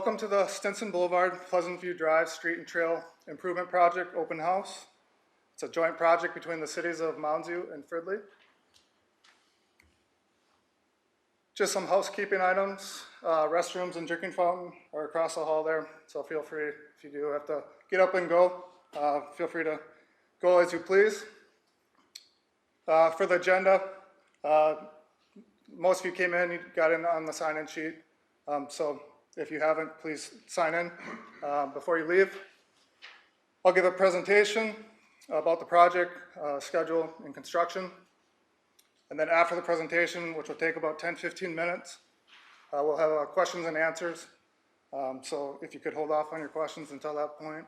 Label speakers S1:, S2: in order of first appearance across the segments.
S1: Welcome to the Stinson Boulevard Pleasant View Drive Street and Trail Improvement Project Open House. It's a joint project between the cities of Mounds and Fridley. Just some housekeeping items. Restrooms and drinking fountain are across the hall there, so feel free, if you do have to get up and go, feel free to go as you please. For the agenda, most of you came in, you got in on the sign-in sheet, so if you haven't, please sign in before you leave. I'll give a presentation about the project, schedule, and construction. And then after the presentation, which will take about 10-15 minutes, we'll have questions and answers. So if you could hold off on your questions until that point,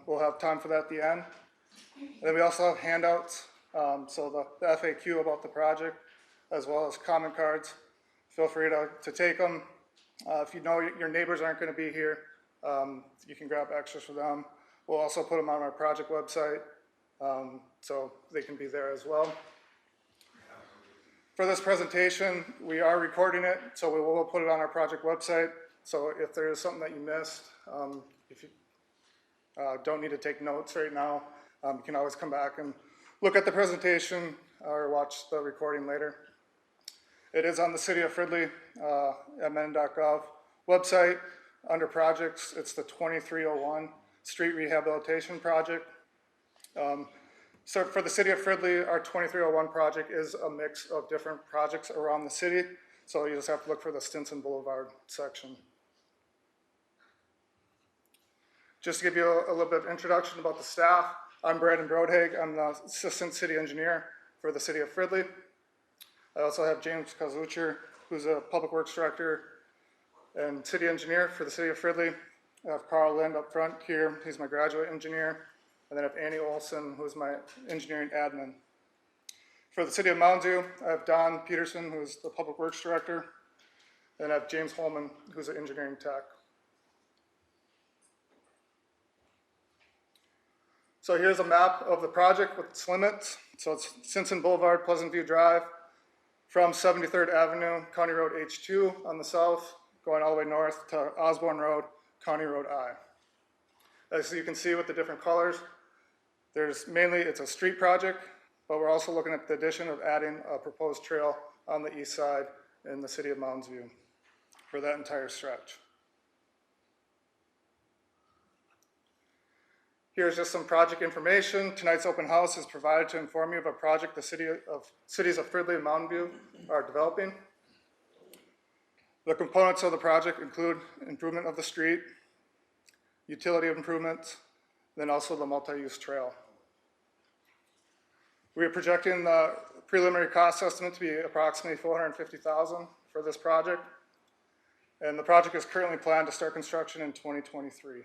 S1: we'll have time for that at the end. And then we also have handouts, so the FAQ about the project, as well as comment cards. Feel free to take them. If you know your neighbors aren't going to be here, you can grab extras for them. We'll also put them on our project website, so they can be there as well. For this presentation, we are recording it, so we will put it on our project website. So if there is something that you missed, if you don't need to take notes right now, you can always come back and look at the presentation or watch the recording later. It is on the City of Fridley, mn.gov website. Under projects, it's the 2301 Street Rehabilitation Project. So for the City of Fridley, our 2301 project is a mix of different projects around the city. So you just have to look for the Stinson Boulevard section. Just to give you a little bit of introduction about the staff, I'm Brandon Brodhaig. I'm the Assistant City Engineer for the City of Fridley. I also have James Kozlucher, who's a Public Works Director and City Engineer for the City of Fridley. I have Carl Lind up front here. He's my graduate engineer. And then I have Annie Olson, who's my engineering admin. For the City of Mounds, I have Don Peterson, who's the Public Works Director. And I have James Holman, who's an engineering tech. So here's a map of the project with its limits. So it's Stinson Boulevard, Pleasant View Drive, from 73rd Avenue, County Road H2 on the south, going all the way north to Osborne Road, County Road I. As you can see with the different colors, it's a street project, but we're also looking at the addition of adding a proposed trail on the east side in the City of Mounds View for that entire stretch. Here's just some project information. Tonight's open house is provided to inform you of a project the cities of Fridley and Mountain View are developing. The components of the project include improvement of the street, utility improvements, then also the multi-use trail. We are projecting the preliminary cost estimate to be approximately $450,000 for this project, and the project is currently planned to start construction in 2023.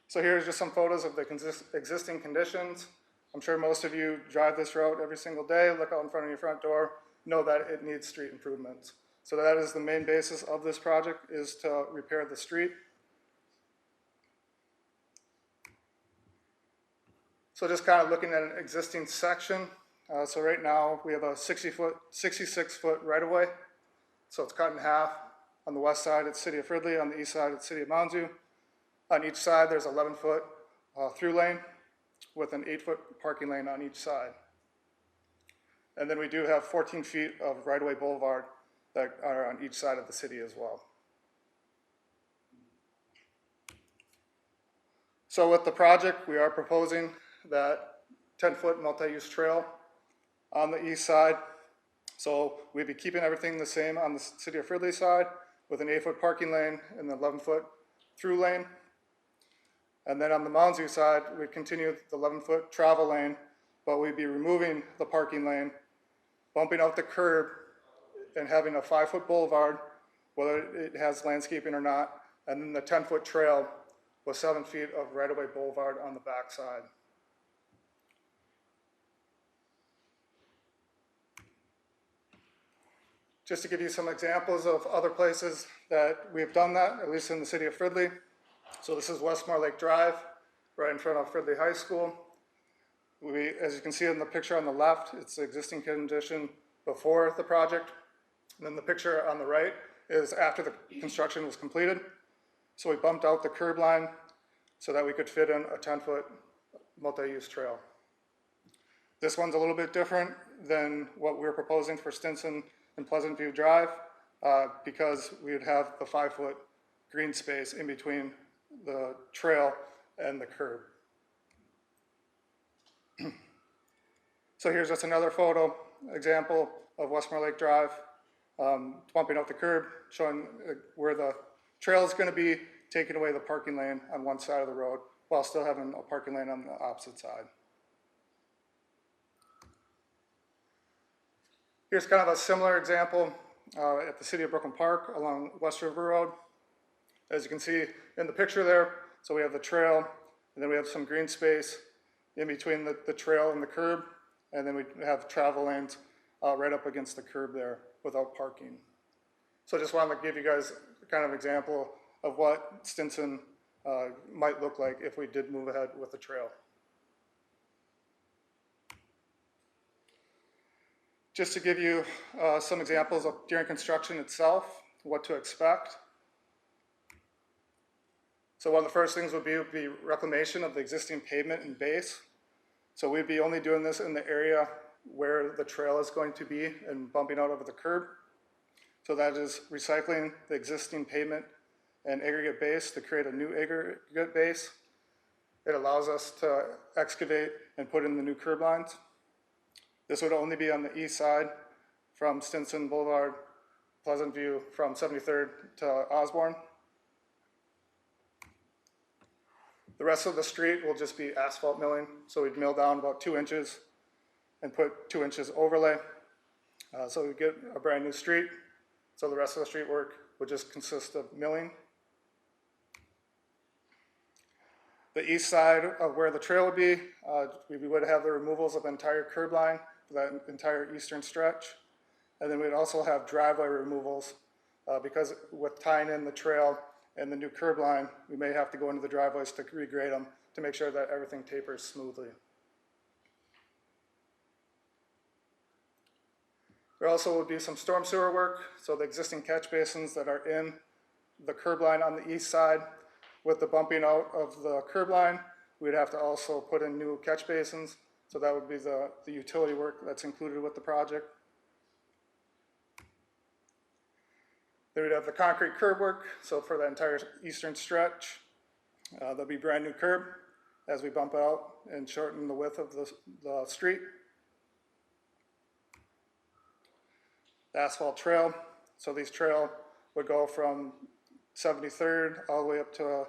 S1: So here's just some photos of the existing conditions. I'm sure most of you drive this road every single day, look out in front of your front door, know that it needs street improvements. So that is the main basis of this project, is to repair the street. So just kind of looking at an existing section. So right now we have a 66-foot right-of-way. So it's cut in half. On the west side, it's City of Fridley. On the east side, it's City of Mounds View. On each side, there's 11-foot through lane with an 8-foot parking lane on each side. And then we do have 14 feet of right-of-way boulevard that are on each side of the city as well. So with the project, we are proposing that 10-foot multi-use trail on the east side. So we'd be keeping everything the same on the City of Fridley side with an 8-foot parking lane and an 11-foot through lane. And then on the Mounds View side, we continue the 11-foot travel lane, but we'd be removing the parking lane, bumping out the curb, and having a 5-foot boulevard, whether it has landscaping or not, and then the 10-foot trail with 7 feet of right-of-way boulevard on the back side. Just to give you some examples of other places that we've done that, at least in the City of Fridley. So this is Westmore Lake Drive, right in front of Fridley High School. As you can see in the picture on the left, it's the existing condition before the project. And then the picture on the right is after the construction was completed. So we bumped out the curb line so that we could fit in a 10-foot multi-use trail. This one's a little bit different than what we're proposing for Stinson and Pleasant View Drive because we would have the 5-foot green space in between the trail and the curb. So here's just another photo example of Westmore Lake Drive, bumping out the curb, showing where the trail is going to be, taking away the parking lane on one side of the road while still having a parking lane on the opposite side. Here's kind of a similar example at the City of Brooklyn Park along West River Road. As you can see in the picture there, so we have the trail, and then we have some green space in between the trail and the curb, and then we have travel lanes right up against the curb there without parking. So I just wanted to give you guys kind of example of what Stinson might look like if we did move ahead with the trail. Just to give you some examples of during construction itself, what to expect. So one of the first things would be reclamation of the existing pavement and base. So we'd be only doing this in the area where the trail is going to be and bumping out over the curb. So that is recycling the existing pavement and aggregate base to create a new aggregate base. It allows us to excavate and put in the new curb lines. This would only be on the east side from Stinson Boulevard, Pleasant View, from 73rd to Osborne. The rest of the street will just be asphalt milling. So we'd mill down about 2 inches and put 2 inches overlay. So we get a brand new street. So the rest of the street work would just consist of milling. The east side of where the trail would be, we would have the removals of the entire curb line for that entire eastern stretch. And then we'd also have driveway removals because with tying in the trail and the new curb line, we may have to go into the driveways to regrade them to make sure that everything tapers smoothly. There also would be some storm sewer work, so the existing catch basins that are in the curb line on the east side, with the bumping out of the curb line, we'd have to also put in new catch basins, so that would be the utility work that's included with the project. Then we'd have the concrete curb work, so for the entire eastern stretch, there'll be brand new curb as we bump out and shorten the width of the street. The asphalt trail, so these trail would go from 73rd all the way up to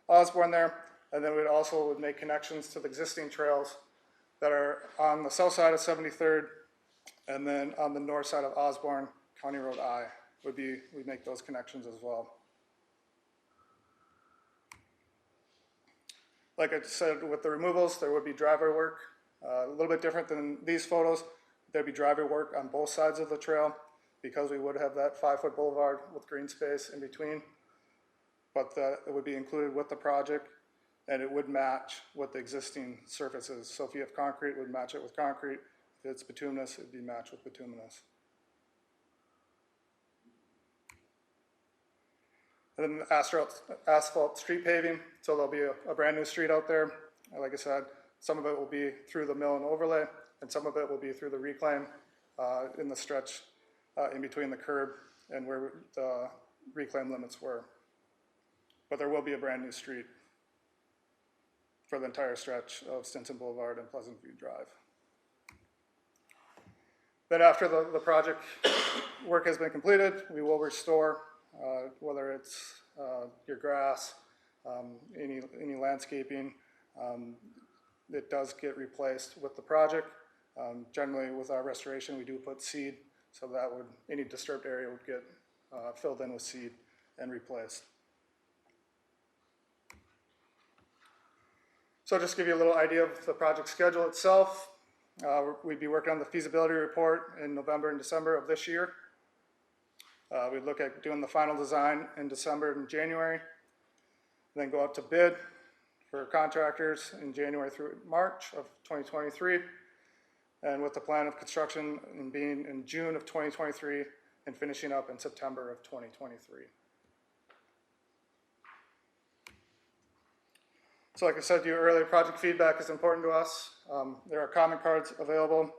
S1: Osborne there, and then we'd also would make connections to the existing trails that are on the south side of 73rd, and then on the north side of Osborne, County Road I. We make those connections as well. Like I said, with the removals, there would be driveway work. A little bit different than these photos. There'd be driveway work on both sides of the trail because we would have that 5-foot boulevard with green space in between. But it would be included with the project, and it would match what the existing surface is. So if you have concrete, it would match it with concrete. If it's bituminous, it'd be matched with bituminous. And then asphalt street paving, so there'll be a brand new street out there. Like I said, some of it will be through the mill and overlay, and some of it will be through the reclaim in the stretch in between the curb and where the reclaim limits were. But there will be a brand new street for the entire stretch of Stinson Boulevard and Pleasant View Drive. Then after the project work has been completed, we will restore whether it's your grass, any landscaping. It does get replaced with the project. Generally with our restoration, we do put seed, so that any disturbed area would get filled in with seed and replaced. So just to give you a little idea of the project schedule itself, we'd be working on the feasibility report in November and December of this year. We'd look at doing the final design in December and January, then go out to bid for contractors in January through March of 2023, and with the plan of construction being in June of 2023 and finishing up in September of 2023. So like I said to you earlier, project feedback is important to us. There are comment cards available.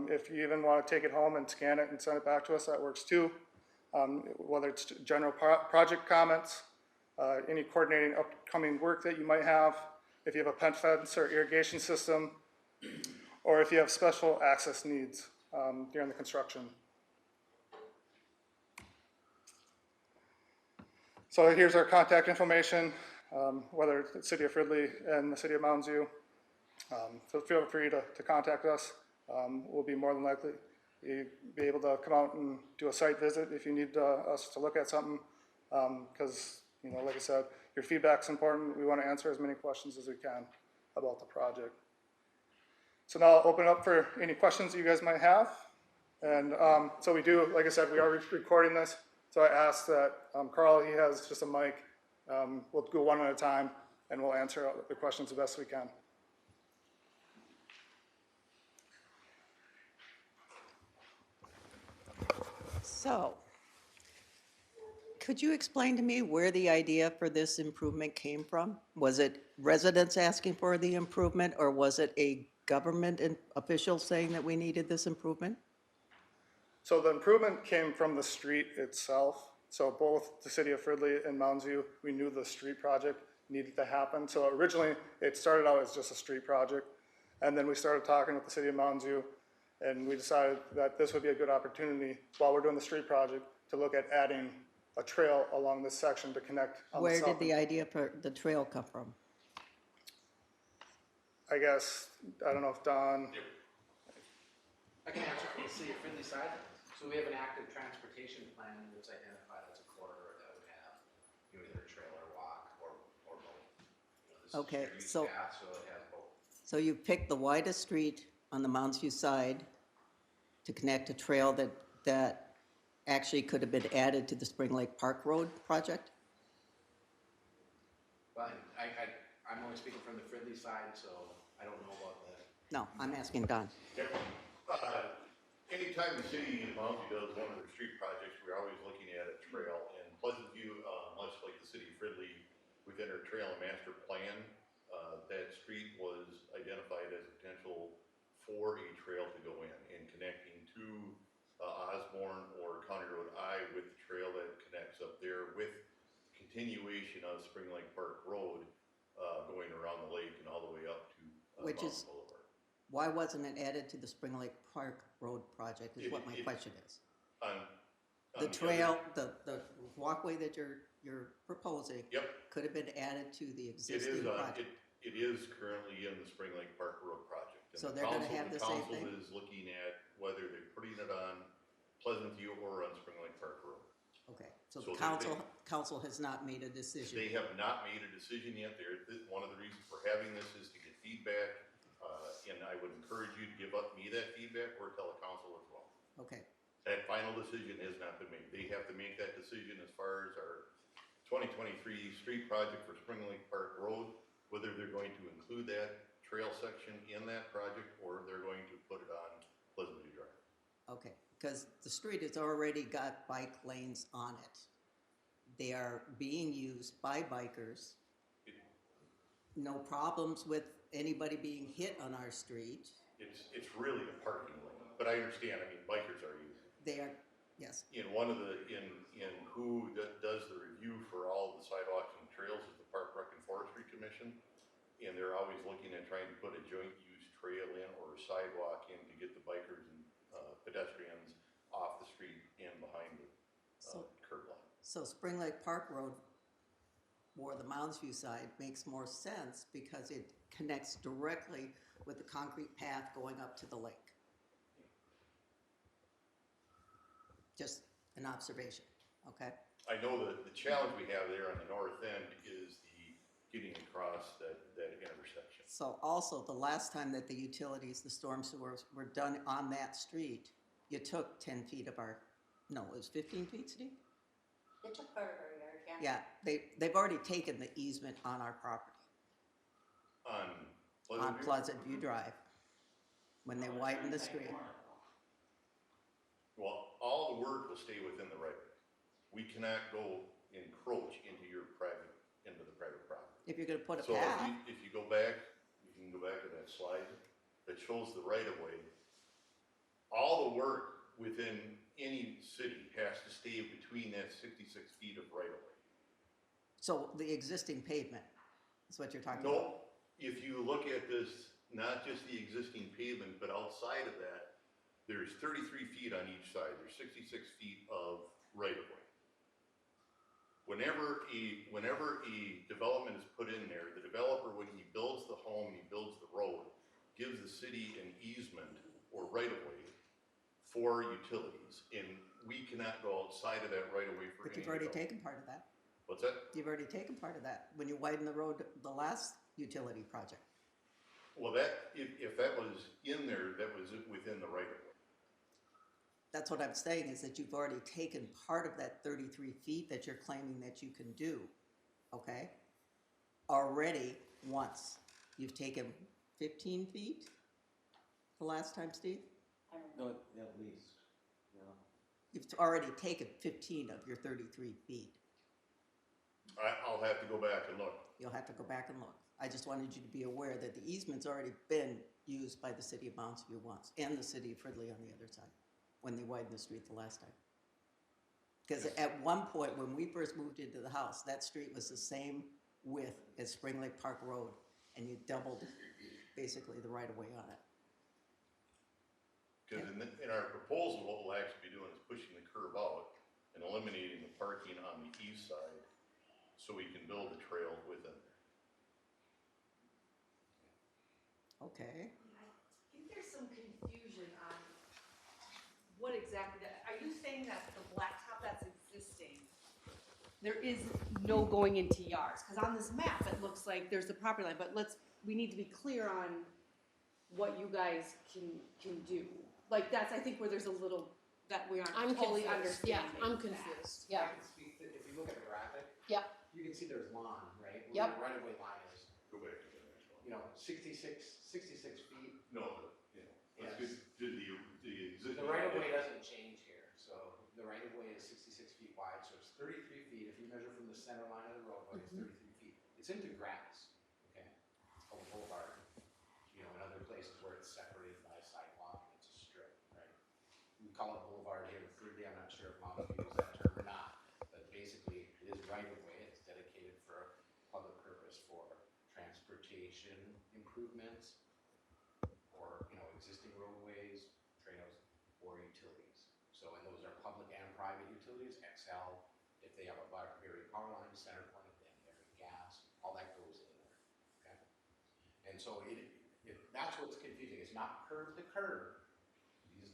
S1: If you even want to take it home and scan it and send it back to us, that works too. Whether it's general project comments, any coordinating upcoming work that you might have, if you have a pent fence or irrigation system, or if you have special access needs during the construction. So here's our contact information, whether it's the City of Fridley and the City of Mounds. So feel free to contact us. We'll be more than likely be able to come out and do a site visit if you need us to look at something. Because, you know, like I said, your feedback's important. We want to answer as many questions as we can about the project. So now I'll open up for any questions that you guys might have. And so we do, like I said, we are recording this. So I asked that Carl, he has just a mic. We'll go one at a time and we'll answer the questions the best we can.
S2: So, could you explain to me where the idea for this improvement came from? Was it residents asking for the improvement, or was it a government official saying that we needed this improvement?
S1: So the improvement came from the street itself. So both the City of Fridley and Mounds, we knew the street project needed to happen. So originally it started out as just a street project. And then we started talking with the City of Mounds, and we decided that this would be a good opportunity while we're doing the street project to look at adding a trail along this section to connect.
S2: Where did the idea for the trail come from?
S1: I guess, I don't know if Don.
S3: Yep. I can answer from the City of Fridley side. So we have an active transportation plan that's identified as a corridor that would have either a trail or walk or both. You know,
S2: Okay,
S3: this is
S2: so,
S3: path, so it has both.
S2: so you picked the widest street on the Mounds View side to connect a trail that actually could have been added to the Spring Lake Park Road project?
S3: Well, I'm only speaking from the Fridley side, so I don't know about the.
S2: No, I'm asking Don.
S4: Yep. Anytime the city of Mounds does one of their street projects, we're always looking at a trail. And Pleasant View, much like the city of Fridley, within our trail and master plan, that street was identified as potential for a trail to go in and connecting to Osborne or County Road I with the trail that connects up there with continuation of Spring Lake Park Road going around the lake and all the way up to Mounds Boulevard.
S2: Why wasn't it added to the Spring Lake Park Road project is what my question is. The trail, the walkway that you're proposing.
S4: Yep.
S2: Could have been added to the existing project.
S4: It is currently in the Spring Lake Park Road project. And
S2: So they're gonna have the same thing?
S4: The council is looking at whether they're putting it on Pleasant View or on Spring Lake Park Road.
S2: Okay, so
S4: So
S2: the council has not made a decision.
S4: They have not made a decision yet. One of the reasons for having this is to get feedback, and I would encourage you to give me that feedback or tell the council as well.
S2: Okay,
S4: That final decision has not been made. They have to make that decision as far as our 2023 street project for Spring Lake Park Road, whether they're going to include that trail section in that project or they're going to put it on Pleasant View Drive.
S2: okay, because the street has already got bike lanes on it. They are being used by bikers. No problems with anybody being hit on our street.
S4: It's really a parking lane, but I understand, I mean, bikers are using it.
S2: They are, yes,
S4: In one of the, in who does the review for all the sidewalks and trails is the Park Rec and Forestry Commission. And they're always looking at trying to put a joint use trail in or a sidewalk in to get the bikers and pedestrians off the street and behind the curb line.
S2: so Spring Lake Park Road, or the Mounds View side, makes more sense because it connects directly with the concrete path going up to the lake. Just an observation, okay?
S4: I know that the challenge we have there on the north end is the getting across that intersection.
S2: So also, the last time that the utilities, the storm sewers were done on that street, you took 10 feet of our, no, it was 15 feet, Steve?
S5: It took part of our yard, yeah.
S2: Yeah, they've already taken the easement on our property, on Pleasant View Drive, when they widened the street.
S4: Well, all the work will stay within the right of way. We cannot go encroach into the private property.
S2: If you're gonna put a
S4: So
S2: path,
S4: if you go back, you can go back to that slide that shows the right of way. All the work within any city has to stay between that 66 feet of right of way.
S2: so the existing pavement is what you're talking about?
S4: No, if you look at this, not just the existing pavement, but outside of that, there's 33 feet on each side. There's 66 feet of right of way. Whenever a development is put in there, the developer, when he builds the home, he builds the road, gives the city an easement or right of way for utilities, and we cannot go outside of that right of way for
S2: But
S4: any
S2: you've already
S4: development.
S2: taken part of that.
S4: What's that?
S2: You've already taken part of that when you widened the road, the last utility project.
S4: Well, that, if that was in there, that was within the right of way.
S2: That's what I'm saying, is that you've already taken part of that 33 feet that you're claiming that you can do, okay? Already, once. You've taken 15 feet the last time, Steve?
S5: I remember.
S6: No, at least, yeah.
S2: You've already taken 15 of your 33 feet.
S4: I'll have to go back and look.
S2: You'll have to go back and look. I just wanted you to be aware that the easement's already been used by the city of Mounds once, and the city of Fridley on the other side, when they widened the street the last time. Because at one point, when we first moved into the house, that street was the same width as Spring Lake Park Road, and you doubled basically the right-of-way on it.
S4: Because in our proposal, what we'll actually be doing is pushing the curb out and eliminating the parking on the east side so we can build the trail within there.
S2: Okay.
S7: I think there's some confusion on what exactly that, are you saying that the blacktop that's existing, there is no going into yards? Because on this map, it looks like there's the property line, but we need to be clear on what you guys can do. Like, that's, I think, where there's a little, that we aren't
S8: I'm
S7: totally
S8: confused. Yeah,
S7: understanding.
S8: I'm
S7: that.
S8: confused.
S3: I
S8: Yeah.
S3: can speak to, if you look at the graphic,
S8: Yep.
S3: you can see there's lawn, right? Where
S8: Yep.
S3: the right of way line is,
S4: Go back to the next one.
S3: 66 feet.
S4: No, let's
S3: Yes.
S4: do the existing.
S3: The right of way doesn't change here, so the right of way is 66 feet wide, so it's 33 feet. If you measure from the center line of the roadway, it's 33 feet. It's into grass, okay? It's called a boulevard. In other places where it's separated by a sidewalk, it's a strip, right? We call it boulevard here in Fridley. I'm not sure if Mounds uses that term or not, but basically it is right of way. It's dedicated for public purpose for transportation improvements or, existing roadways, trails, or utilities. So, and those are public and private utilities. XL, if they have a buried power line, CenterPoint, if they have buried gas, all that goes in there, okay? And so that's what's confusing. It's not curb to curb.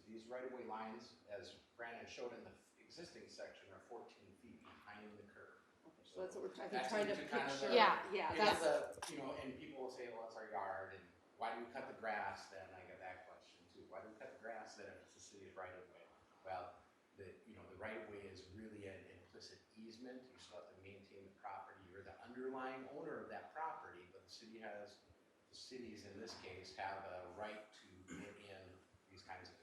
S3: These right-of-way lines, as Brandon showed in the existing section, are 14 feet behind the curb.
S7: So that's what we're
S3: That's
S7: trying to
S3: into kind of
S7: picture.
S3: the-
S7: Yeah,
S3: It's
S7: that's,
S3: and people will say, well, it's our yard, and why do we cut the grass then? I get that question too. Why do we cut the grass then if it's the city's right of way? Well, the right of way is really an implicit easement. You still have to maintain the property. You're the underlying owner of that property, but the cities in this case have a right to put in these kinds of.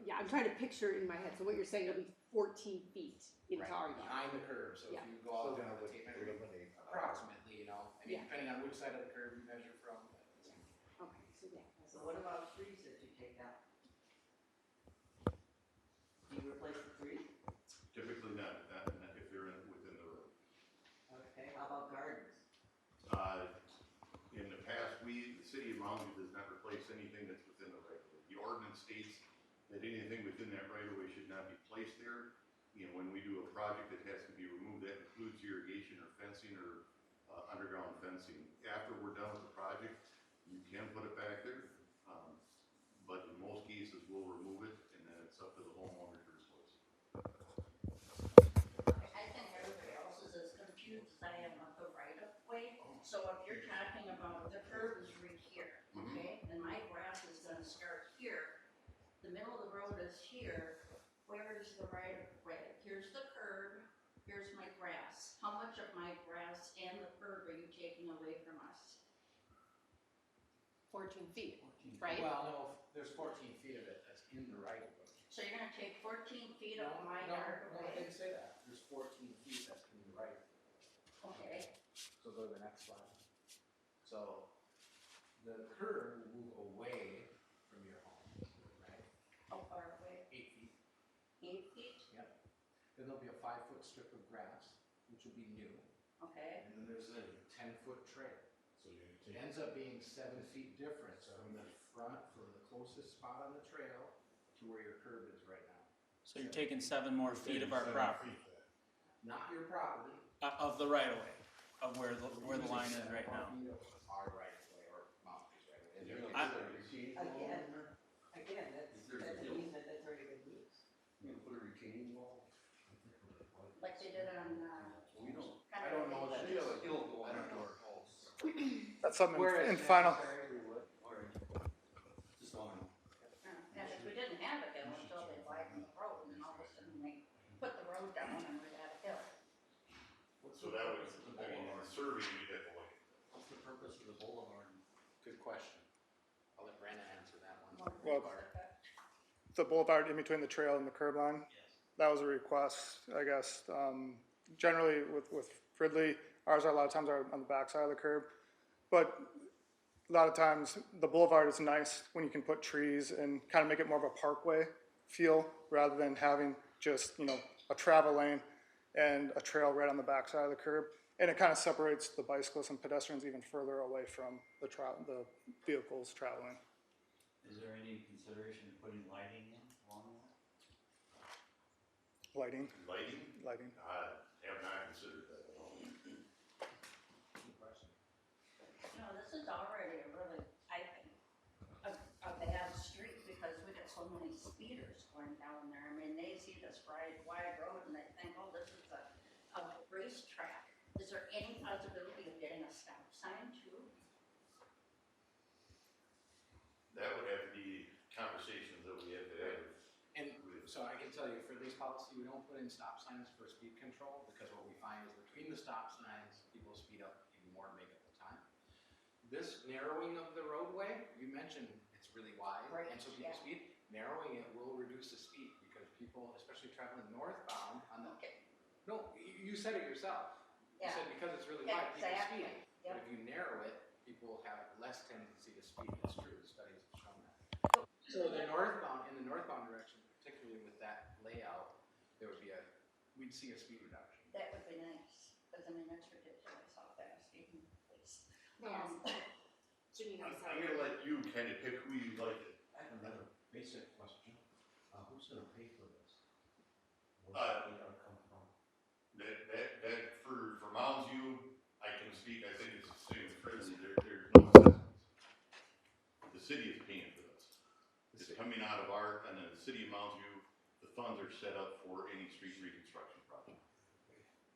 S7: yeah, I'm trying to picture it in my head. So what you're saying, it'll be 14 feet into
S3: Right,
S7: our yard.
S3: behind the curb, so
S7: Yeah.
S3: if you go out down the tape measure, approximately,
S7: Yeah.
S3: depending on which side of the curb you measure from.
S7: Okay, so yeah.
S2: So what about trees that you take out? Do you replace the trees?
S4: Typically not if they're within the road.
S2: Okay, how about gardens?
S4: In the past, the city of Mounds does not replace anything that's within the right of way. The ordinance states that anything within that right of way should not be placed there. When we do a project that has to be removed, that includes irrigation or fencing or underground fencing. After we're done with the project, you can put it back there, but in most cases, we'll remove it, and then it's up to the homeowner to replace it.
S5: I think everybody else is as confused as I am with the right of way. So if you're talking about the curb is right here, okay, and my grass is gonna start here. The middle of the road is here. Where is the right of way? Here's the curb, here's my grass. How much of my grass and the curb are you taking away from us?
S8: 14 feet, right?
S3: Well, no, there's 14 feet of it that's in the right of way.
S5: So So you're gonna take 14 feet
S3: No,
S5: of my
S3: no,
S5: yard
S3: no, I
S5: away?
S3: didn't say that. There's 14 feet that's to the right.
S5: Okay,
S3: So go to the next slide. So the curb will move away from your home, right?
S5: how far away?
S3: 8 feet.
S5: 8 feet?
S3: Yep. Then there'll be a 5-foot strip of grass, which will be new.
S5: Okay,
S3: And then there's a 10-foot trail. It ends up being 7 feet difference from the front, from the closest spot on the trail to where your curb is right now.
S6: So you're taking 7 more feet of our property,
S3: Not your property.
S6: of the right of way, of where the line is right now.
S3: Our right of way or Mounds right of way. And
S2: Again, that's an easement that's already been used.
S5: like they did on,
S3: I don't know that. I don't know.
S1: That's something
S3: Where
S1: in
S3: it's
S1: final,
S3: necessary, we would.
S5: yeah, because we didn't have a hill until they widened the road, and then all of a sudden they put the road down and we had a hill.
S4: So that was, I mean, in the survey, we had to look at.
S3: What's the purpose of the boulevard? Good question. I'll let Brandon answer that one.
S1: Well, the boulevard in between the trail and the curb line. That was a request, I guess. Generally with Fridley, ours are a lot of times are on the backside of the curb. But a lot of times the boulevard is nice when you can put trees and kind of make it more of a parkway feel rather than having just, a travel lane and a trail right on the backside of the curb. And it kind of separates the bicyclists and pedestrians even further away from the vehicles traveling.
S8: Is there any consideration of putting lighting in along that?
S1: Lighting.
S4: Lighting? I have not considered that at all.
S3: Good question.
S5: This is already a really, I think, a bad street because we got so many speeders going down there. I mean, they see this wide road and they think, oh, this is a racetrack. Is there any possibility of getting a stop sign too?
S4: That would have to be conversations that we have to have.
S3: And so I can tell you, for this policy, we don't put in stop signs for speed control because what we find is between the stop signs, people speed up even more to make up the time. This narrowing of the roadway, you mentioned it's really wide,
S5: Right,
S3: and so people
S5: yeah.
S3: speed. Narrowing it will reduce the speed because people, especially traveling northbound on the,
S5: Okay,
S3: no, you said it yourself. You
S5: yeah,
S3: said because it's really wide, people
S5: exactly.
S3: speed.
S5: Yep.
S3: But if you narrow it, people have less tendency to speed. It's true, studies have shown that. So the northbound, in the northbound direction, particularly with that layout, there would be we'd see a speed reduction.
S5: That would be nice, because I mean, that's ridiculous how fast you can please.
S7: Janine, I'm
S4: I'm
S7: sorry.
S4: gonna let you kind of pick who you like.
S8: I have another basic question. Who's gonna pay for this? Where's
S4: Uh,
S8: the money come from?
S4: That for Mounds View, I can speak, I think it's the same as Fridley, there's no assessments. The city is paying for this. It's coming out of and the city of Mounds View, the funds are set up for any street reconstruction project.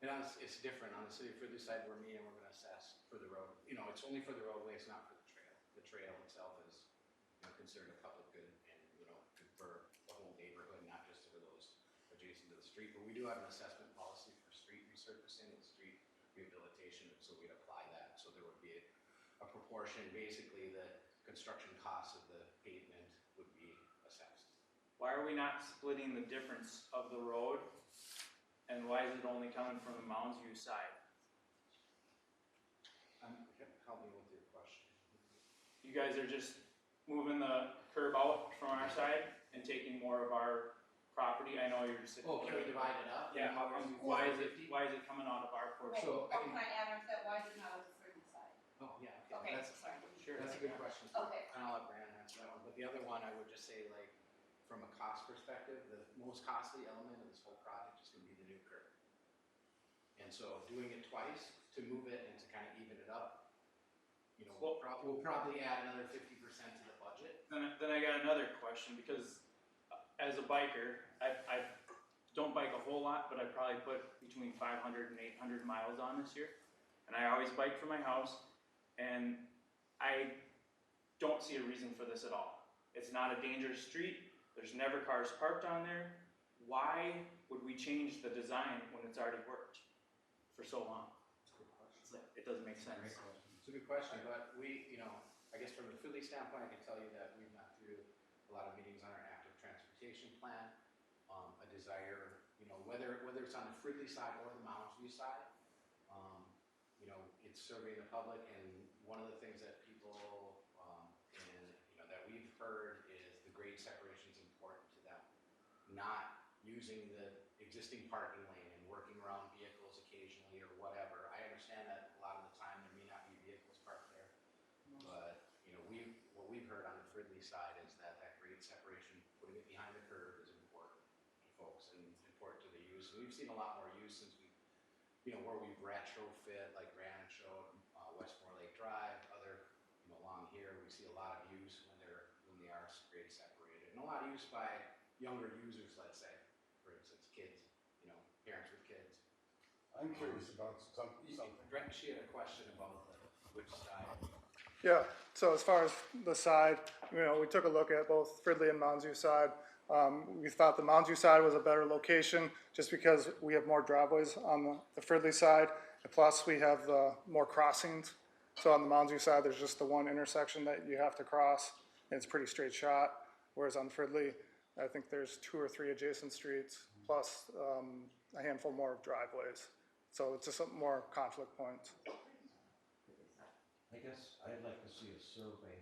S3: And it's different. On the City of Fridley side, we're gonna assess for the road. It's only for the roadway, it's not for the trail. The trail itself is, considered a public good and, good for the whole neighborhood, not just for those adjacent to the street. But we do have an assessment policy for street resurfacing and street rehabilitation, so we'd apply that. So there would be a proportion, basically the construction costs of the pavement would be assessed.
S6: Why are we not splitting the difference of the road? And why is it only coming from the Mounds View side?
S3: Help me with your question.
S6: You guys are just moving the curb out from our side and taking more of our property. I know you're just.
S3: Oh, can we divide it up?
S6: Yeah, why is it coming out of our portion?
S3: So I can,
S5: add that, why is it not on the Fridley side?
S3: oh, yeah,
S5: Okay,
S3: that's,
S5: sorry.
S6: Sure.
S3: that's a good question.
S5: Okay.
S3: And I'll let Brandon answer that one. But the other one, I would just say, like, from a cost perspective, the most costly element of this whole project is gonna be the new curb. And so doing it twice to move it and to kind of even it up, we'll probably add another 50% to the budget.
S6: Then I got another question, because as a biker, I don't bike a whole lot, but I probably put between 500 and 800 miles on this year. And I always bike from my house, and I don't see a reason for this at all. It's not a dangerous street. There's never cars parked on there. Why would we change the design when it's already worked for so long? It doesn't make sense.
S3: It's a good question, but we, I guess from the Fridley standpoint, I can tell you that we've gone through a lot of meetings on our active transportation transportation plan, a desire, you know, whether it's on the Fridley side or the Mounds View side, you know, it's surveying the public, and one of the things that people, and, you know, that we've heard is the grade separation is important to them. Not using the existing parking lane and working around vehicles occasionally or whatever. I understand that a lot of the time there may not be vehicles parked there, but, you know, what we've heard on the Fridley side is that grade separation, putting it behind the curb is important to folks and important to the use. And we've seen a lot more use since we, you know, where we've retrofit, like Brandon showed, Westmore Lake Drive, other, you know, along here, we see a lot of use when they are grade separated. And a lot of use by younger users, let's say, for instance, kids, you know, parents with kids.
S8: I'm curious about something.
S3: She had a question about which side.
S1: Yeah, so as far as the side, you know, we took a look at both Fridley and Mounds View side. We thought the Mounds View side was a better location just because we have more driveways on the Fridley side. And plus, we have more crossings. So on the Mounds View side, there's just the one intersection that you have to cross, and it's a pretty straight shot. Whereas on Fridley, I think there's 2 or 3 adjacent streets, plus a handful more driveways. So it's just some more conflict points.
S8: I guess I'd like to see a survey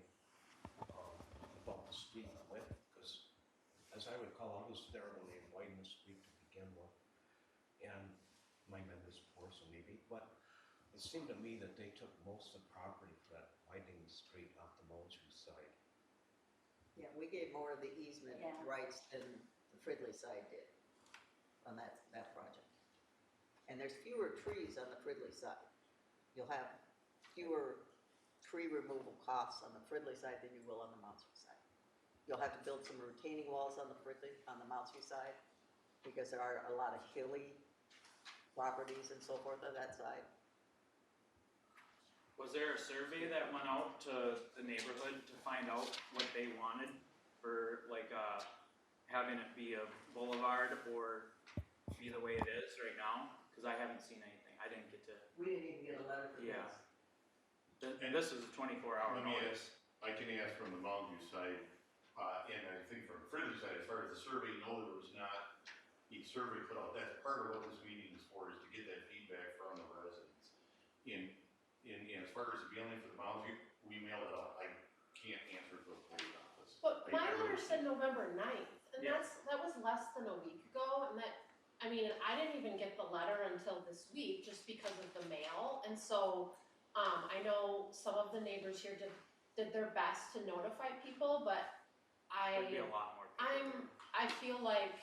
S8: about the street width, because as I recall, I was there when they widened the street to begin with, and my memory's poor, so maybe, but it seemed to me that they took most of the property for that widening the street off the Mounds View side.
S2: Yeah, we gave more of the easement
S5: Yeah.
S2: rights than the Fridley side did on that project. And there's fewer trees on the Fridley side. You'll have fewer tree removal costs on the Fridley side than you will on the Mounds View side. You'll have to build some retaining walls on the Mounds View side, because there are a lot of hilly properties and so forth on that side.
S6: Was there a survey that went out to the neighborhood to find out what they wanted for, like, having it be a boulevard or be the way it is right now? Because I haven't seen anything. I didn't get to.
S2: We didn't even get a letter for
S6: Yeah.
S2: this.
S6: And this is a 24-hour
S4: Let me
S6: notice.
S4: I can ask from the Mounds View side, and I think from the Fridley side, as far as the survey, no, there was not a survey put out. That's part of what this meeting is for, is to get that feedback from the residents. And as far as the mailing for the Mounds View, we mailed it out. I can't answer for the police office.
S7: But
S4: I
S7: my
S4: really
S7: letter said November 9th, and
S6: Yeah.
S7: that was less than a week ago, and I mean, I didn't even get the letter until this week, just because of the mail, and so, I know some of the neighbors here did their best to notify people, but
S6: There'd be a lot more people.
S7: I feel like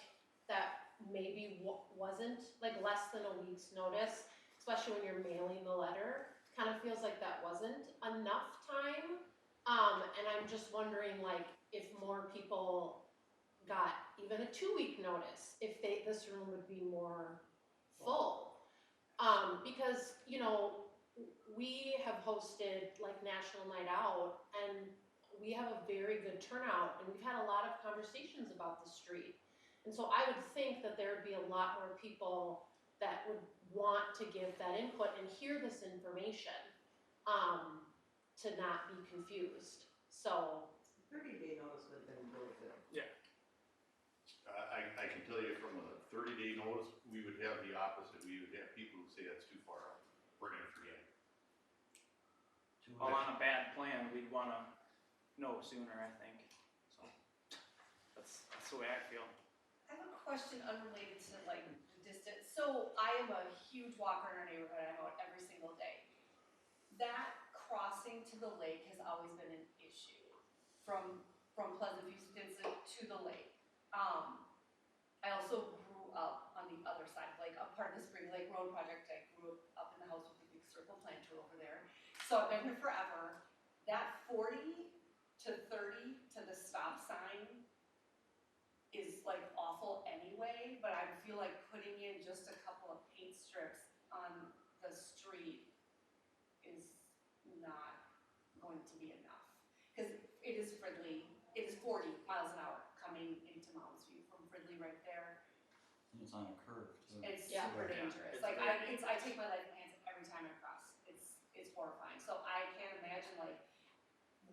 S7: that maybe wasn't, like, less than a week's notice, especially when you're mailing the letter, kind of feels like that wasn't enough time. And I'm just wondering, like, if more people got even a 2-week notice, if this room would be more full. Because, you know, we have hosted, like, National Night Out, and we have a very good turnout, and we've had a lot of conversations about the street. And so I would think that there would be a lot more people that would want to give that input and hear this information, to not be confused. So
S2: 30-day notice would have been really good.
S4: I can tell you from a 30-day notice, we would have the opposite. We would have people who say that's too far out. We're gonna forget.
S6: Well, on a bad plan, we'd want to know sooner, I think. So that's the way I feel.
S9: I have a question unrelated to like the distance. So I am a huge walker in our neighborhood. I'm out every single day. That crossing to the lake has always been an issue from Pleasant View, Stinson to the lake. I also grew up on the other side, like a part of the Spring Lake Road project. I grew up in the house with the big circle planter over there. So I've been here forever. That 40 to 30 to the stop sign is like awful anyway, but I feel like putting in just a couple of paint strips on the street is not going to be enough. Because it is Fridley, it is 40 miles an hour coming into Mounds View from Fridley right there.
S10: And it's on a curve too.
S9: It's
S7: Yeah.
S9: super
S6: Yeah.
S9: dangerous.
S6: It's
S9: Like
S6: very
S9: I take my life in my hands every time I cross. It's horrifying. So I can't imagine like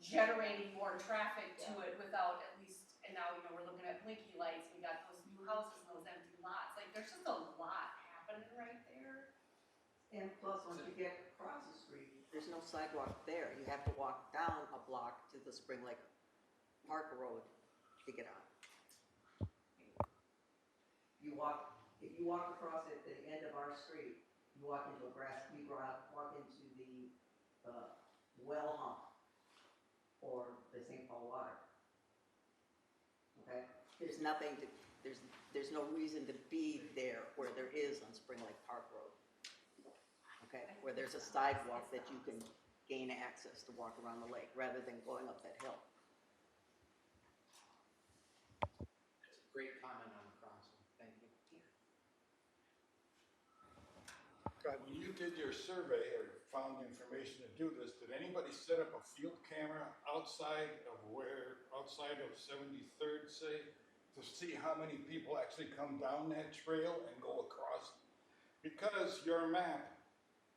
S9: generating more traffic to it without at least an now, you know, we're looking at blinky lights, we got those new houses and those empty lots, like, there's just a lot happening right there.
S2: And plus, once you get across the street, there's no sidewalk there. You have to walk down a block to the Spring Lake Park Road to get on. If you walk across at the end of our street, you walk into a walk into the, well hump or the St. Paul water. Okay? There's nothing to, there's no reason to be there where there is on Spring Lake Park Road. Okay, where there's a sidewalk that you can gain access to walk around the lake rather than going up that hill.
S3: It's a great comment on the crossing, thank you.
S11: When you did your survey or found information to do this, did anybody set up a field camera outside of 73rd, say, to see how many people actually come down that trail and go across? Because your map,